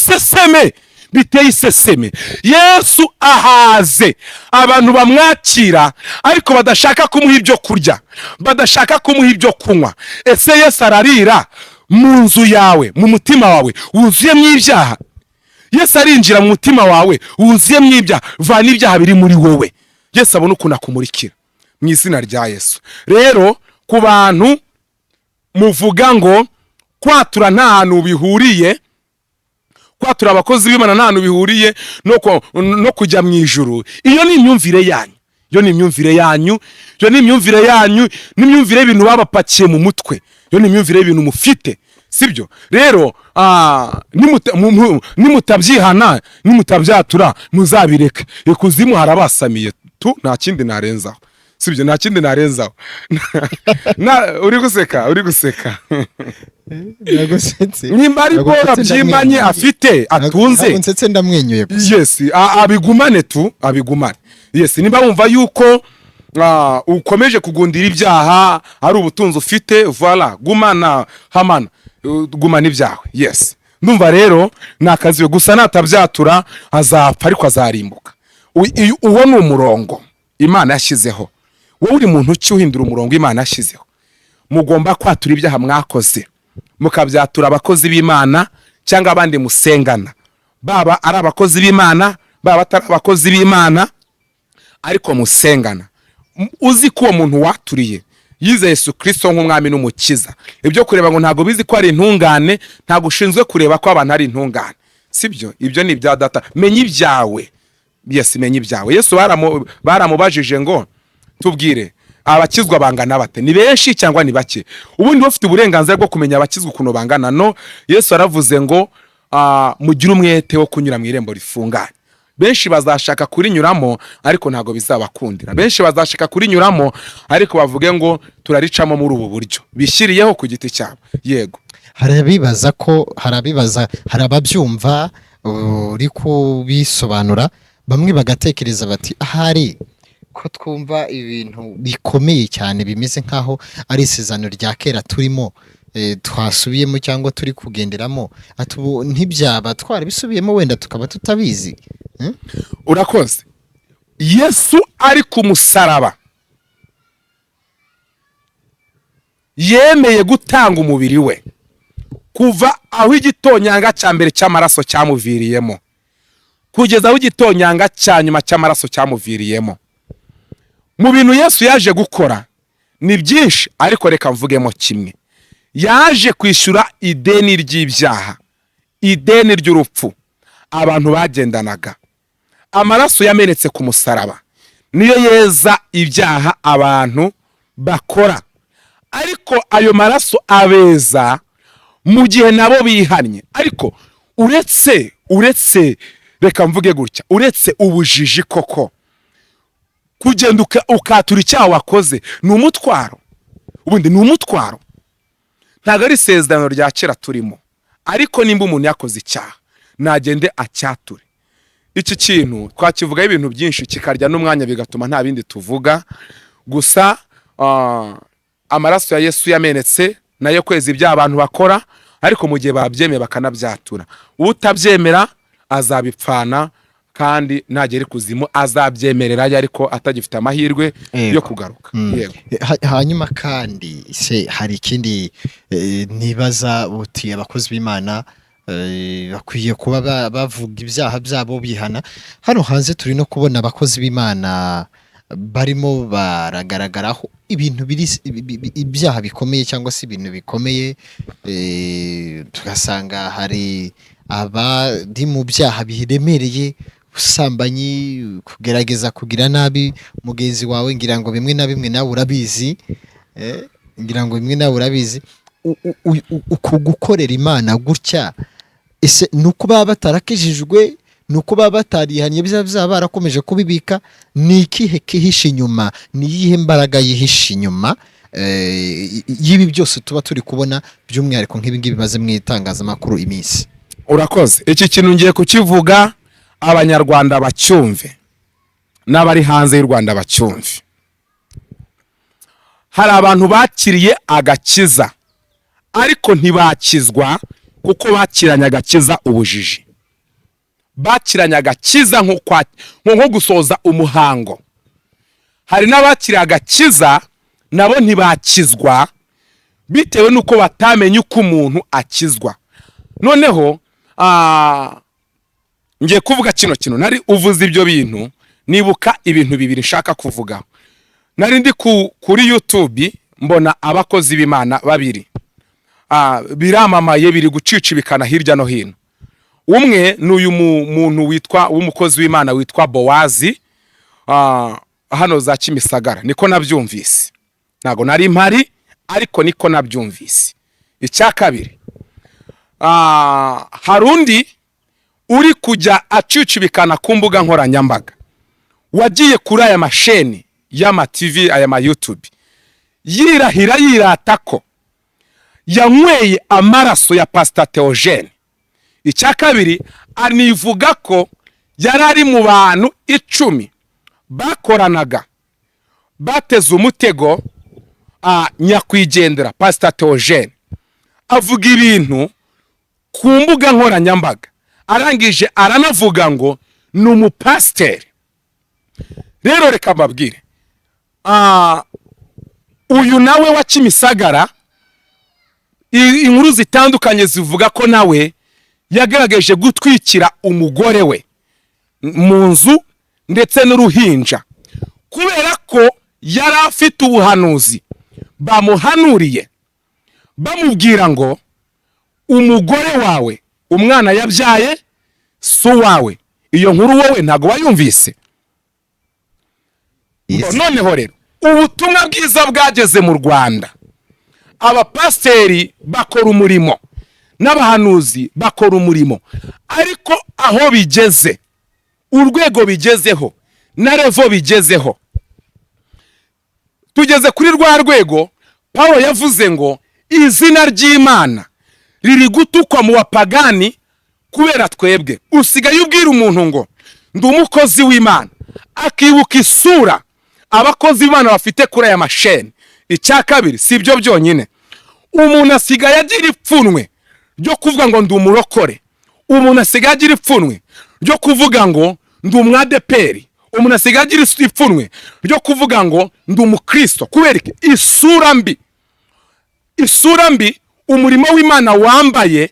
iseseme. Yesu ahaze abantu bamwakira ariko badashaka kumuha ibyo kurya, badashaka kumuha ibyo kunywa. Ese Yesu ararira mu nzu yawe, mu mutima wawe wuzuyemo ibyaha? Yesu arinjira mu mutima wawe wuzuyemo ibyaha? Vana ibyaha biri muri wowe, Yesu abona ukuntu akumurikira mu izina rya Yesu. Rero ku bantu muvuga ngo kwatura nta hantu bihuriye, kwatura abakozi b'Imana nta hantu bihuriye no kujya mu ijuru, iyo ni imyumvire yanyu, yo ni imyumvire yanyu, yo ni imyumvire yanyu, n'imyumvire y'ibintu babapakiye mu mutwe, yo ni imyumvire y'ibintu mufite, sibyo? Rero nimutabyihana, nimutabyatura, muzabireke. Ikuzimu harabasamiye tu, nta kindi narenzaho, sibyo? Nta kindi narenzaho. Uri guseka nimba ari bora byimanye afite atunze, nsetse ndamwenyuye gusa. Yes, abigumane tu, abigumane. Yes, nimba wumva yuko ukomeje kugundira ibyaha ari ubutunzi ufite, voilà, gumana hamana, gumana ibyawe. Yes, ndumva rero nakaziwe gusa natabyatura azapfa ariko azarimbuka. Uwo ni umurongo Imana yashyizeho. Wowe uri muntu cyuhindura umurongo Imana yashyizeho. Mugomba kwatura ibyaha mwakoze, mukabyatura abakozi b'Imana cyangwa abandi musengana, baba ari abakozi b'Imana, baba atari abakozi b'Imana, ariko musengana. Uzi ko uwo muntu waturiye yize Yesu Kristo nk'umwami n'umukiza. Ibyo kureba ngo ntago bizi ko ari intungane, ntago ushinzwe kureba ko abantu ari intungane, sibyo? Ibyo ni ibya data. Menya ibyawe. Yes, menya ibyawe. Yesu baramubajije ngo tubwire abakizwa bangana bate, ni benshi cyangwa ni bake? Ubundi bafite uburenganzira bwo kumenya abakizwa ukuntu bangana. No, Yesu aravuze ngo mugire umwete wo kunyura mu irembo rifunganye. Benshi bazashaka kurinyuramo ariko ntago bizabakundira. Benshi bazashaka kurinyuramo ariko bavuge ngo turaricamo muri ubu buryo, bishyiriyeho ku giti cyabo. Yego, harabibaza, hari ababyumva uri kubisobanura, bamwe bagatekereza bati ahari ko twumva ibintu bikomeye cyane bimeze nkaho ari isezerano rya kera turimo, twasubiyemo cyangwa turi kugenderamo, ntibyaba twarabisubiyemo wenda tukaba tutabizi. Urakoze. Yesu ari ku musaraba yemeye gutanga umubiri we kuva aho igitonyanga cya mbere cy'amaraso cyamuviriyemo kugeza aho igitonyanga cya nyuma cy'amaraso cyamuviriyemo. Mu bintu Yesu yaje gukora ni byinshi, ariko reka mvugemo kimwe. Yaje kwishyura ideni ry'ibyaha, ideni ry'urupfu abantu bagendanaga. Amaraso yamenetse ku musaraba niyo yeza ibyaha abantu bakora, ariko ayo maraso abeza mu gihe nabo bihannye. Ariko uretse reka mvuge gutya, uretse ubujiji koko, kugenda ukatura icyaha wakoze ni umutwaro. Ubundi ni umutwaro, ntabwo ari isezerano rya kera turimo. Ariko nimba umuntu yakoze icyaha, nagende acyature. Iki kintu twakivugaho ibintu byinshi kikarya n'umwanya bigatuma nta bindi tuvuga. Gusa amaraso ya Yesu yamenetse nayo kweza ibyaha abantu bakora, ariko mu gihe babyemeye bakanabyatura. Utabyemera azabipfana, kandi nagera ikuzimu azabyemerera ariko atagifite amahirwe yo kugaruka. Yego. Hanyuma kandi se hari ikindi nibaza, uti abakozi b'Imana bakwiye kuba bavuga ibyaha byabo bihana. Hano hanze turi no kubona abakozi b'Imana barimo baragaragaraho ibintu ibyaha bikomeye cyangwa se ibintu bikomeye, tugasanga hari abari mu byaha biremereye, ubusambanyi, kugerageza kugira nabi mugenzi wawe. Ngira ngo bimwe na bimwe nawe urabizi, uku gukorera Imana gutya, ese nuko baba batarakijijwe, nuko baba batarihanye byaba barakomeje kubibika? Ni ikihe kihishe inyuma, ni iyihe mbaraga yihishe inyuma y'ibi byose tuba turi kubona, by'umwihariko nk'ibi ngibi bimaze mu itangazamakuru iminsi? Urakoze. Iki kintu ngiye kukivuga abanyarwanda bacyumve, n'abari hanze y'u Rwanda bacyumve. Hari abantu bakiriye agakiza ariko ntibakizwa kuko bakiranye agakiza ubujiji. Bakiranye agakiza nko gusoza umuhango. Hari n'abakiriye agakiza nabo ntibakizwa bitewe nuko batamenye uko umuntu akizwa. Noneho ngiye kuvuga kino nari uvuze ibyo bintu, nibuka ibintu bibiri nshaka kuvuga. Nari ndi kuri YouTube mbona abakozi b'Imana babiri biramamaye, biri gucicibikana hirya no hino. Umwe n'uyu muntu witwa w'umukozi w'Imana witwa Bowazi, hano za Kimisagara, niko nabyumvise, ntago nari mpari ariko niko nabyumvise. Icya kabiri, hari undi uri kujya acucubikana ku mbuga nkoranyambaga, wagiye kuri aya masheni y'ama TV, aya ma YouTube, yirata ko yanyweye amaraso ya Pastor Theogene. Icya kabiri, anivuga ko yari ari mu bantu 10 bakoranaga bateze umutego nyakwigendera Pastor Theogene. Avuga ibintu ku mbuga nkoranyambaga, arangije aranavuga ngo ni umupasiteri. Rero reka mbabwire, uyu nawe wa Kimisagara, inkuru zitandukanye zivuga ko nawe yagaragaje gutwikira umugore we mu nzu ndetse n'uruhinja, kubera ko yari afite ubuhanuzi bamuhanuriye bamubwira ngo umugore wawe, umwana yabyaye si wawe. Iyo nkuru wowe ntago wayumvise? Noneho rero ubutumwa bwiza bwageze mu Rwanda, abapasiteri bakora umurimo n'abahanuzi bakora umurimo, ariko aho bigeze, urwego bigezeho na revo bigezeho, tugeze kuri rwa rwego Paulo yavuze ngo izina ry'Imana riri gutukwa mu bapagani kubera twebwe. Usigaye ubwira umuntu ngo ndi umukozi w'Imana, akibuka isura abakozi b'Imana bafite kuri aya masheni. Icya kabiri, si ibyo byonyine, umuntu asigaye agira ipfunwe ryo kuvuga ngo ndi umurokore, umuntu asigaye agira ipfunwe ryo kuvuga ngo ndi umwadeperi, umuntu asigaye agira ipfunwe ryo kuvuga ngo ndi umukristo, kubera isura mbi umurimo w'Imana wambaye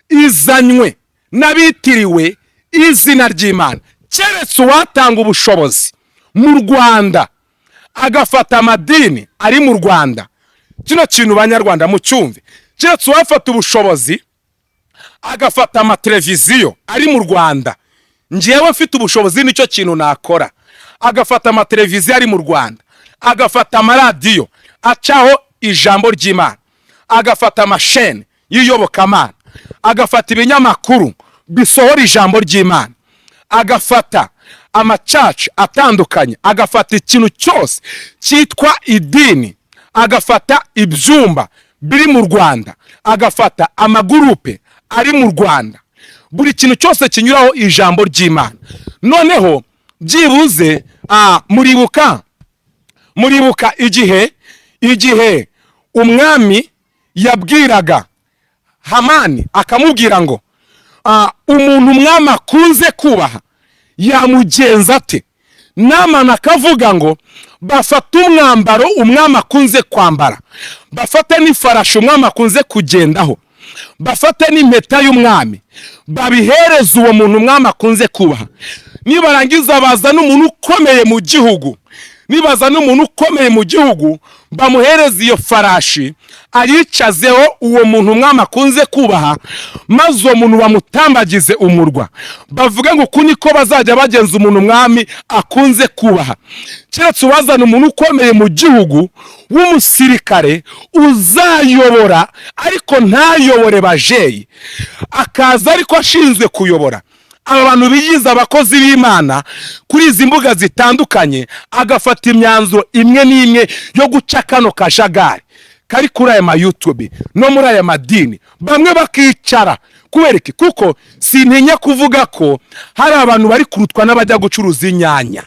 izanywe n'abitiriwe izina ry'Imana. Keretse uwatanga ubushobozi mu Rwanda agafata amadini ari mu Rwanda, kino kintu banyarwanda mucyumve, keretse uwafata ubushobozi agafata amateleviziyo ari mu Rwanda, njyewe mfite ubushobozi nicyo kintu nakora, agafata amateleviziyo ari mu Rwanda, agafata amaradiyo acaho ijambo ry'Imana, agafata amasheni y'iyobokamana, agafata ibinyamakuru bisohora ijambo ry'Imana, agafata amacaci atandukanye, agafata ikintu cyose cyitwa idini, agafata ibyumba biri mu Rwanda, agafata amagurupe ari mu Rwanda, buri kintu cyose kinyuraho ijambo ry'Imana. Noneho byibuze muribuka igihe umwami yabwiraga Hamani akamubwira ngo umuntu umwami akunze kubaha yamugenza ate? Namana akavuga ngo bafata umwambaro umwami akunze kwambara, bafate n'ifarashi umwami akunze kugendaho, bafate n'impeta y'umwami, babihereza uwo muntu umwami akunze kubaha. Nibarangiza baza n'umuntu ukomeye mu gihugu, bamuhereza iyo farashi ayicazeho uwo muntu umwami akunze kubaha, maze uwo muntu bamutambagize umurwa, bavuga ngo uku niko bazajya bagenza umuntu umwami akunze kubaha. Keretse ubazana umuntu ukomeye mu gihugu w'umusirikare uzayobora ariko ntayobore bajeyi, akaza ariko ashinzwe kuyobora aba bantu bigize abakozi b'Imana kuri izi mbuga zitandukanye, agafata imyanzuro imwe n'imwe yo guca kano kajagari kari kuri aya ma YouTube no muri aya madini, bamwe bakicara kubereke. Kuko sintinya kuvuga ko hari abantu bari kurutwa n'abajya gucuruza inyanya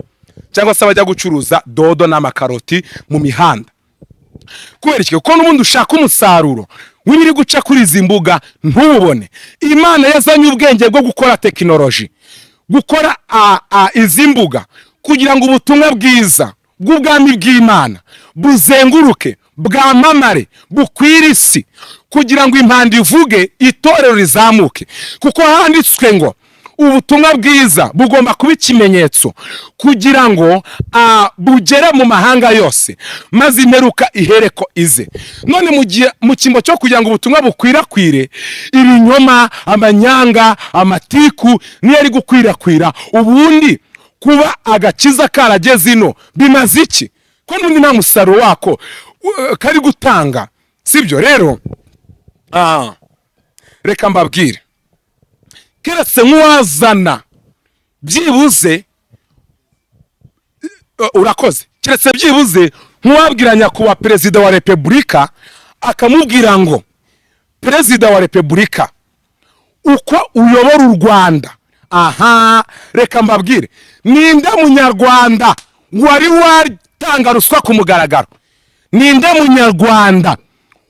cyangwa se abajya gucuruza dodo n'amakaroti mu mihanda, kubereke ko n'ubundi ushaka umusaruro w'ibiri guca kuri izi mbuga ntubone. Imana yazanye ubwenge bwo gukora tekinoloji, gukora izi mbuga kugira ngo ubutumwa bwiza bw'ubwami bw'Imana buzenguruke, bwamamare, bukwire isi, kugira ngo impanda ivuge, itorero rizamuke. Kuko handitswe ngo ubutumwa bwiza bugomba kuba ikimenyetso kugira ngo bugere mu mahanga yose, maze imperuka ihereko ize. None mu cyimbo cyo kugira ngo ubutumwa bukwirakwire, ibinyoma, amanyanga, amatiku niyo ari gukwirakwira, ubundi kuba agakiza karageze ino bimaze iki ko n'undi nta musaruro wako kari gutanga sibyo rero reka mbabwire keretse nk'uwazana byibuze urakoze keretse byibuze nk'uwabwira nyakubahwa perezida wa repubulika akamubwira ngo perezida wa repubulika uko uyobora u Rwanda reka mbabwire ninde munyarwanda wari watanga ruswa ku mugaragaro ninde munyarwanda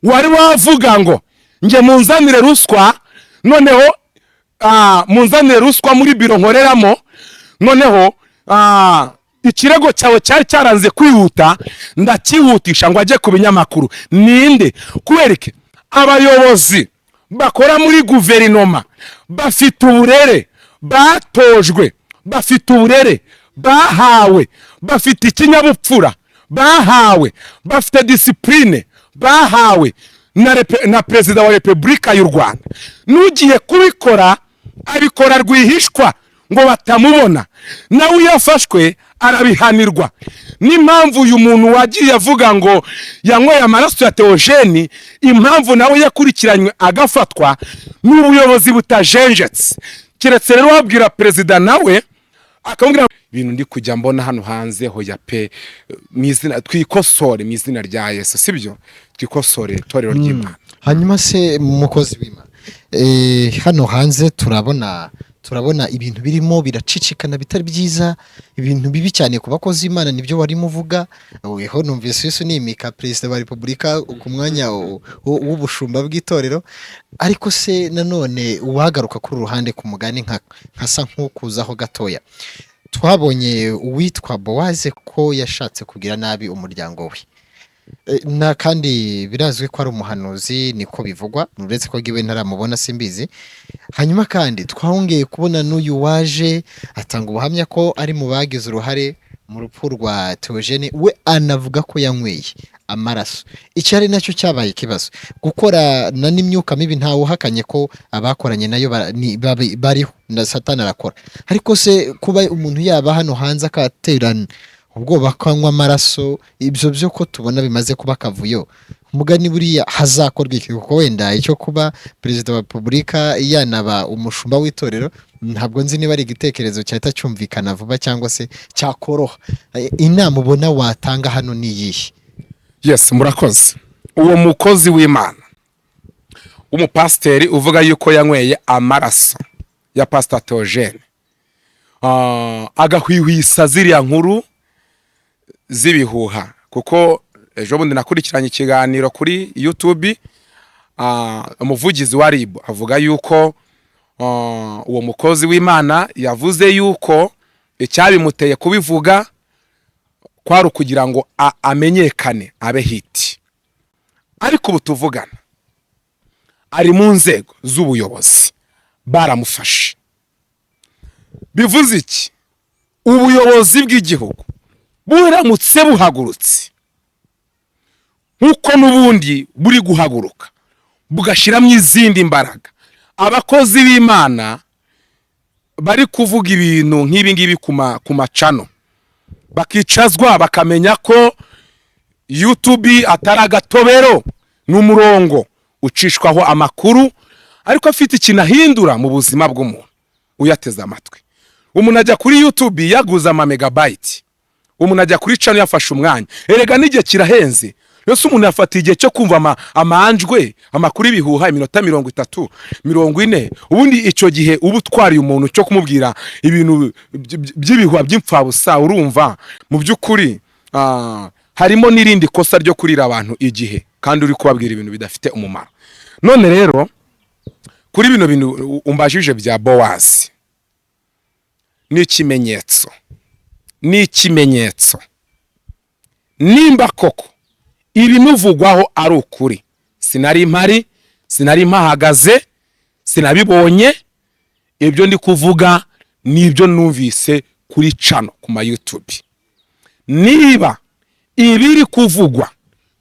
wari wavuga ngo nge munzanire ruswa noneho munzanire ruswa muri biro nkoreramo noneho ikirego cyawe cyari cyaranze kwihuta ndakihutisha ngo ajye ku binyamakuru ninde kubereke abayobozi bakora muri guverinoma bafite uburere batojwe bafite uburere bahawe bafite ikinyabupfura bahawe bafite discipline bahawe na perezida wa repubulika y'u Rwanda nugiye kubikora abikora rwihishwa ngo batamubona nawe yafashwe arabihanirwa n'impamvu uyu muntu wagiye avuga ngo yanyweye amaraso ya Theogene impamvu nawe yakurikiranywe agafatwa n'ubuyobozi butajenjetse keretse rero wabwira perezida nawe akamubwira ibintu ndi kujya mbona hano hanze hoya pe mizina twikosore mizina rya Yesu sibyo twikosore itorero ry'Imana hanyuma se mukozi w'Imana hano hanze turabona ibintu birimo biracicikana bitari byiza ibintu bibi cyane ku bakozi b'Imana nibyo warimo uvuga weho numvise Yesu nimika perezida wa repubulika ku mwanya w'ubushumba bw'itorero ariko se nanone uwagaruka kuri ruhande ku mugani nkasa nk'ukuzaho gatoya twabonye uwitwa Bowaze ko yashatse kugira nabi umuryango we na kandi birazwi ko ari umuhanuzi niko bivugwa uretse ko giwe ntaramubona simbizi hanyuma kandi twahongeye kubona n'uyu waje atanga ubuhamya ko ari mu bagize uruhare mu rupfu rwa Theogene we anavuga ko yanyweye amaraso icyo ari nacyo cyabaye ikibazo gukora na n'imyuka mibi ntawe uhakanye ko abakoranye nayo bariho na Satani arakora ariko se kuba umuntu yaba hano hanze akaterana ubwoba kwanywa amaraso ibyo byo ko tubona bimaze kuba kavuyo umugani buriya hazakorwa iki kuko wenda icyo kuba perezida wa repubulika yanaba umushumba w'itorero ntabwo nzi niba ari igitekerezo cyahita cyumvikana vuba cyangwa se cyakoroha inama ubona watanga hano ni iyihe yes murakoze uwo mukozi w'Imana umupasiteri uvuga yuko yanyweye amaraso ya Pastor Theogene agahwihwisa ziriya nkuru z'ibihuha kuko ejo bundi nakurikiranye ikiganiro kuri YouTube umuvugizi wa RIB avuga yuko uwo mukozi w'Imana yavuze yuko icyabimuteye kubivuga kwari kugira ngo amenyekane abe hiti ariko ubu tuvugana ari mu nzego z'ubuyobozi baramufashe bivuze iki ubuyobozi bw'igihugu buramutse buhagurutse nkuko n'ubundi buri guhaguruka bugashiramo izindi mbaraga abakozi b'Imana bari kuvuga ibintu nk'ibi ngibi ku macano bakicazwa bakamenya ko YouTube atari agatobero n'umurongo ucishwaho amakuru ariko afite ikintu ahindura mu buzima bw'umuntu uyateze amatwi umuntu ajya kuri YouTube yaguza ama megabyte umuntu ajya kuri channel yafashe umwanya erega n'igihe kirahenze yose umuntu yafata igihe cyo kumva amanjwe amakuru ibihuha iminota 30 40 ubundi icyo gihe ubu twari umuntu cyo kumubwira ibintu by'ibihuha by'imfabusa urumva mu by'ukuri harimo n'irindi kosa ryo kurira abantu igihe kandi uri kubabwira ibintu bidafite umumaro none rero kuri bino bintu umbajije bya Bowazi n'ikimenyetso nimba koko ibimuvugwaho ari ukuri sinari mpari sinari mpahagaze sinabibonye ibyo ndi kuvuga nibyo numvise kuri channel ku ma YouTube niba ibiri kuvugwa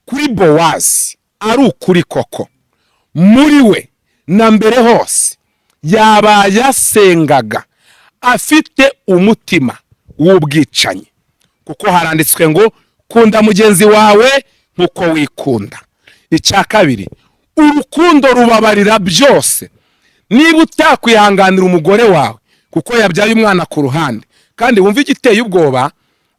kuri Bowazi ari ukuri koko muri we na mbere hose yaba yasengaga afite umutima w'ubwicanyi, kuko haranditswe ngo kunda mugenzi wawe nk'uko wikunda. Icya kabiri, urukundo rubabarira byose. Niba utakwihanganira umugore wawe kuko yabyaye umwana ku ruhande, kandi wumva igiteye ubwoba,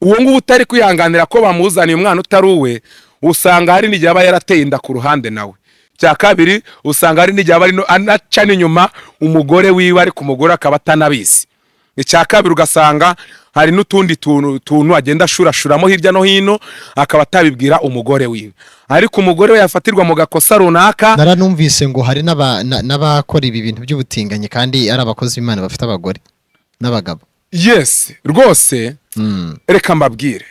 uwo nguwo utari kwihanganira ko bamuzaniye umwana utari uwe, usanga hari n'igihe aba yarateye inda ku ruhande nawe. Cya kabiri, usanga hari n'igihe aba anaca n'inyuma umugore wiwe, ariko umugore akaba atanabizi. Icya kabiri, ugasanga hari n'utundi tuntu agenda ashurashuramo hirya no hino, akaba atabibwira umugore wiwe, ariko umugore we yafatirwa mu gakosa runaka. Naranumvise ngo hari n'abakora ibi bintu by'ubutinganyi kandi ari abakozi b'Imana bafite abagore n'abagabo. Yes, rwose. Reka mbabwire,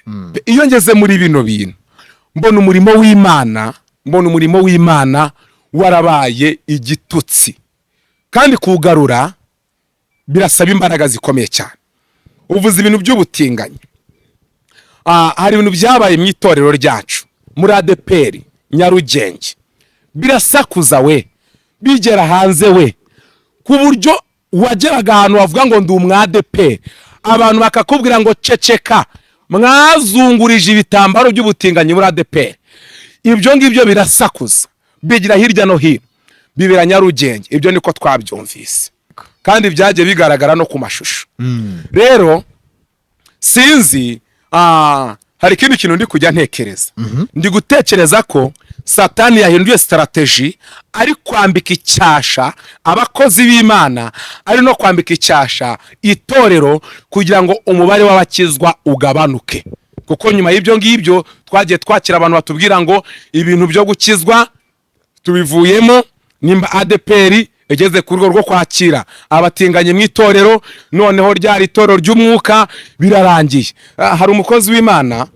iyo ngeze muri bino bintu mbona umurimo w'Imana warabaye igitutsi, kandi kugarura birasaba imbaraga zikomeye cyane. Uvuze ibintu by'ubutinganyi, hari ibintu byabaye mu itorero ryacu muri ADEPR Nyarugenge, birasakuza we, bigera hanze we, ku buryo wageraga ahantu wavuga ngo ndi umwa-ADEPR, abantu bakakubwira ngo ceceka, mwazungurije ibitambaro by'ubutinganyi muri ADEPR. Ibyo ngibyo birasakuza, bigira hirya no hino, bibera Nyarugenge. Ibyo niko twabyumvise, kandi byagiye bigaragara no ku mashusho. Rero sinzi, hari ikindi kintu ndi kujya ntekereza. Ndi gutekereza ko Satani yahinduye strategy, ari kwambika icyasha abakozi b'Imana, ari no kwambika icyasha itorero, kugira ngo umubare w'abakizwa ugabanuke. Kuko nyuma y'ibyo ngibyo twagiye twakira abantu batubwira ngo ibintu byo gukizwa tubivuyemo, nimba ADEPR egeze ku rwego rwo kwakira abatinganye mu itorero, noneho ryari itorero ry'umwuka birarangiye. Hari umukozi w'Imana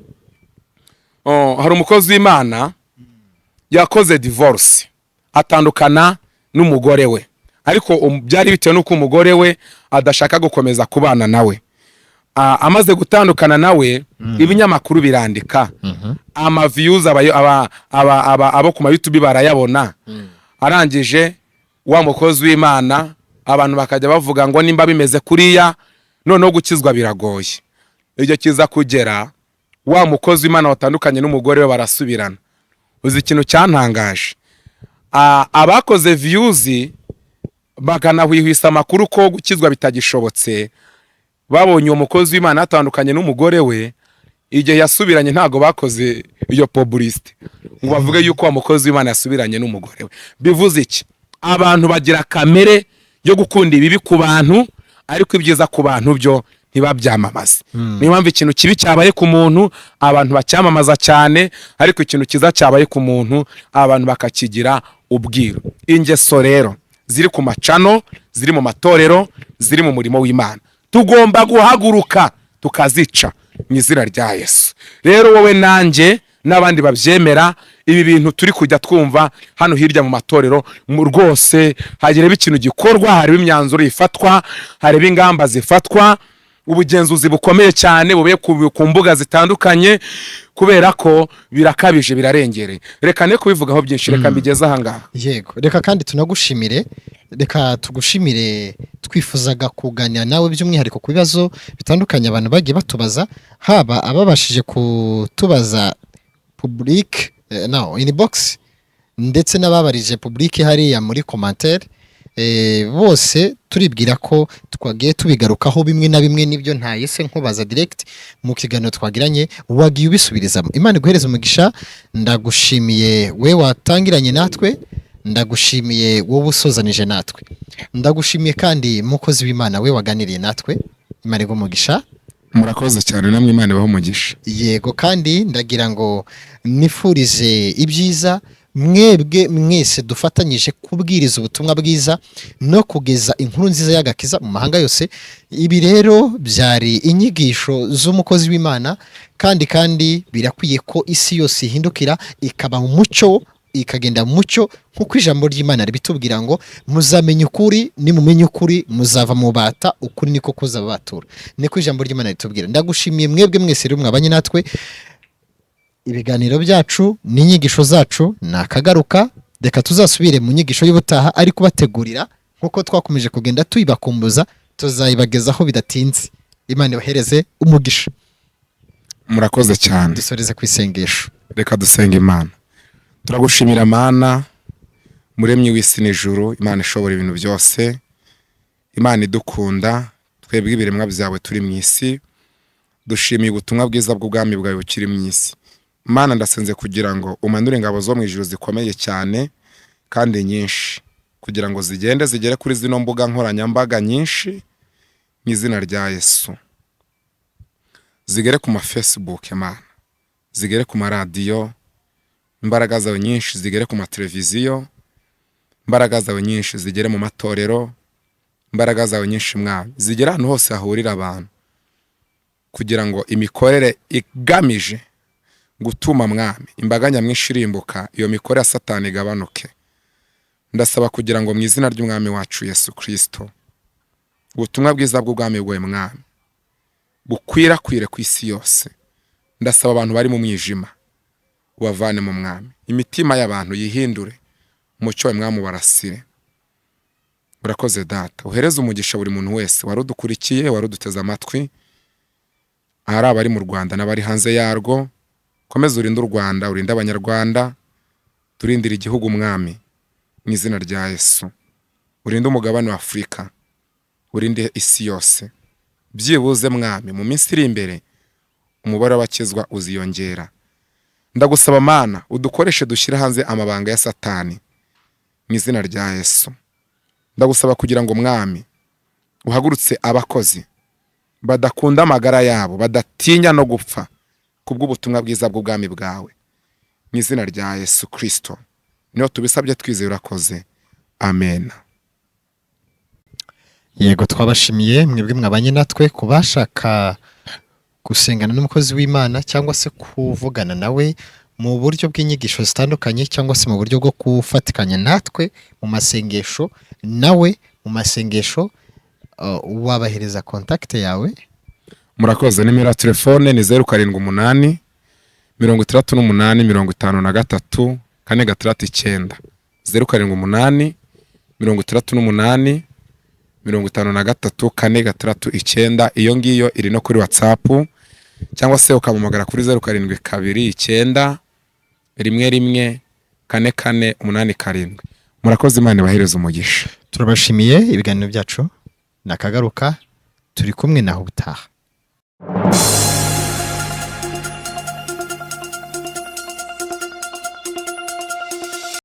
yakoze divorce, atandukana n'umugore we, ariko byari bitewe n'uko umugore we adashaka gukomeza kubana nawe. Amaze gutandukana nawe, ibinyamakuru birandika, ama views abo ku YouTube barayabona. Arangije wa mukozi w'Imana, abantu bakajya bavuga ngo nimba bimeze kuriya, noneho gukizwa biragoye. Iryo kiza kugera, wa mukozi w'Imana watandukanye n'umugore we barasubirana. Uzi ikintu cyantangaje, abakoze views bakanahwihwisa amakuru ko gukizwa bitagishobotse, babonye uwo mukozi w'Imana atandukanye n'umugore we, igihe yasubiranye ntago bakoze iyo publicity ngo bavuge yuko uwo mukozi w'Imana yasubiranye n'umugore we. Bivuze iki? Abantu bagira kamere yo gukunda ibibi ku bantu, ariko ibyiza ku bantu byo ntibabyamamaze. Niyo mpamvu ikintu kibi cyabaye ku muntu abantu bacyamamaza cyane, ariko ikintu kiza cyabaye ku muntu abantu bakakigira ubwiru. Ingeso rero ziri ku macano, ziri mu matorero, ziri mu murimo w'Imana, tugomba guhaguruka tukazica mu izina rya Yesu. Rero wowe nanjye n'abandi babyemera, ibi bintu turi kujya twumva hano hirya mu matorero, rwose hagireba ikintu gikorwa, hareba imyanzuro ifatwa, hareba ingamba zifatwa, ubugenzuzi bukomeye cyane bube ku mbuga zitandukanye, kubera ko birakabije, birarengereye. Reka ne kubivugaho byinshi, reka mbigeze ahangaha. Yego, reka kandi tunagushimire, reka tugushimire. Twifuzaga kuganira nawe by'umwihariko ku bibazo bitandukanye abantu bagiye batubaza, haba ababashije kutubaza public inbox, ndetse n'ababarije public hariya muri commentaire. Bose turibwira ko twagiye tubigarukaho bimwe na bimwe, nibyo ntayese nkubaza direct mu kiganiro twagiranye, wagiye ubisubirizamo. Imana iguhereze umugisha. Ndagushimiye we watangiranye natwe, ndagushimiye wowe usozanije natwe, ndagushimiye kandi mukozi w'Imana we waganiriye natwe. Imana iguhe umugisha. Murakoze cyane, namwe Imana ibahe umugisha. Yego, kandi ndagira ngo nifurize ibyiza mwebwe mwese dufatanyije kubwiriza ubutumwa bwiza no kugeza inkuru nziza y'agakiza mu mahanga yose. Ibi rero byari inyigisho z'umukozi w'Imana, kandi birakwiye ko isi yose ihindukira ikaba mu mucyo, ikagenda mu mucyo, nk'uko ijambo ry'Imana ribitubwira ngo muzamenye ukuri, nimumenye ukuri muzava mu bata, ukuri niko kuzabatura. Niko ijambo ry'Imana ritubwira. Ndagushimiye mwebwe mwese rero mwabanye natwe. Ibiganiro byacu n'inyigisho zacu nakagaruka, reka tuzasubire mu nyigisho y'ubutaha, ariko bategurira nk'uko twakomeje kugenda tuyibakumbuza, tuzayibagezaho bidatinze. Imana ibahereze umugisha. Murakoze cyane. Dusoreze ku isengesho. Reka dusenga Imana. Turagushimira Mana, muremyi w'isi n'ijuru, Imana ishobora ibintu byose, Imana idukunda, twebwe ibiremwa byawe turi mu isi, dushimiye ubutumwa bwiza bw'ubwami bwawe bukiri mu isi. Mana, ndasenze kugira ngo umanure ingabo zo mu ijuru zikomeye cyane kandi nyinshi, kugira ngo zigere kuri zino mbuga nkoranyambaga nyinshi mu izina rya Yesu. Zigere ku ma Facebook Mana, zigere ku maradiyo, imbaraga zawe nyinshi zigere ku mateleviziyo, imbaraga zawe nyinshi zigere mu matorero, imbaraga zawe nyinshi Mwami zigera ahantu hose hahurira abantu, kugira ngo imikorere igamije gutuma Mwami imbaga nyamwinshi irimbuka, iyo mikorere ya Satani igabanuke. Ndasaba kugira ngo mu izina ry'Umwami wacu Yesu Kristo, ubutumwa bwiza bw'ubwami bwawe Mwami bukwirakwire ku isi yose. Ndasaba abantu bari mu mwijima ubavane mu Mwami, imitima y'abantu yihindure, umucyo wawe Mwami ubarasire. Urakoze Data, uhereze umugisha buri muntu wese warudukurikiye, waruduteze amatwi, ahari abari mu Rwanda n'abari hanze yarwo. Komeza urinde u Rwanda, urinde abanyarwanda, turindire igihugu Mwami mu izina rya Yesu. Urinde umugabane wa Afurika, urinde isi yose. Byibuze Mwami mu minsi iri imbere umubare w'abakizwa uziyongera. Ndagusaba Mana, udukoreshe dushyira hanze amabanga ya Satani mu izina rya Yesu. Ndagusaba kugira ngo Mwami uhagurutse abakozi badakunda amagara yabo, badatinya no gupfa kubw'ubutumwa bwiza bw'ubwami bwawe mu izina rya Yesu Kristo. Niyo tubisabye twizeye urakoze. Amen. Yego, twabashimiye mwebwe mwabanye natwe. Kubashaka gusengana n'umukozi w'Imana cyangwa se kuvugana nawe mu buryo bw'inyigisho zitandukanye, cyangwa se mu buryo bwo kufatikanya natwe mu masengesho, nawe mu masengesho, wabahereza contact yawe. Murakoze. Nimero ya telefone ni 078 68 53 469, 078 68 53 469. Iyo ngiyo iri no kuri WhatsApp, cyangwa se ukamamagara kuri 0729 11 44 87. Murakoze, Imana ibahereze umugisha. Turabashimiye. Ibiganiro byacu nakagaruka, turi kumwe naho ubutaha.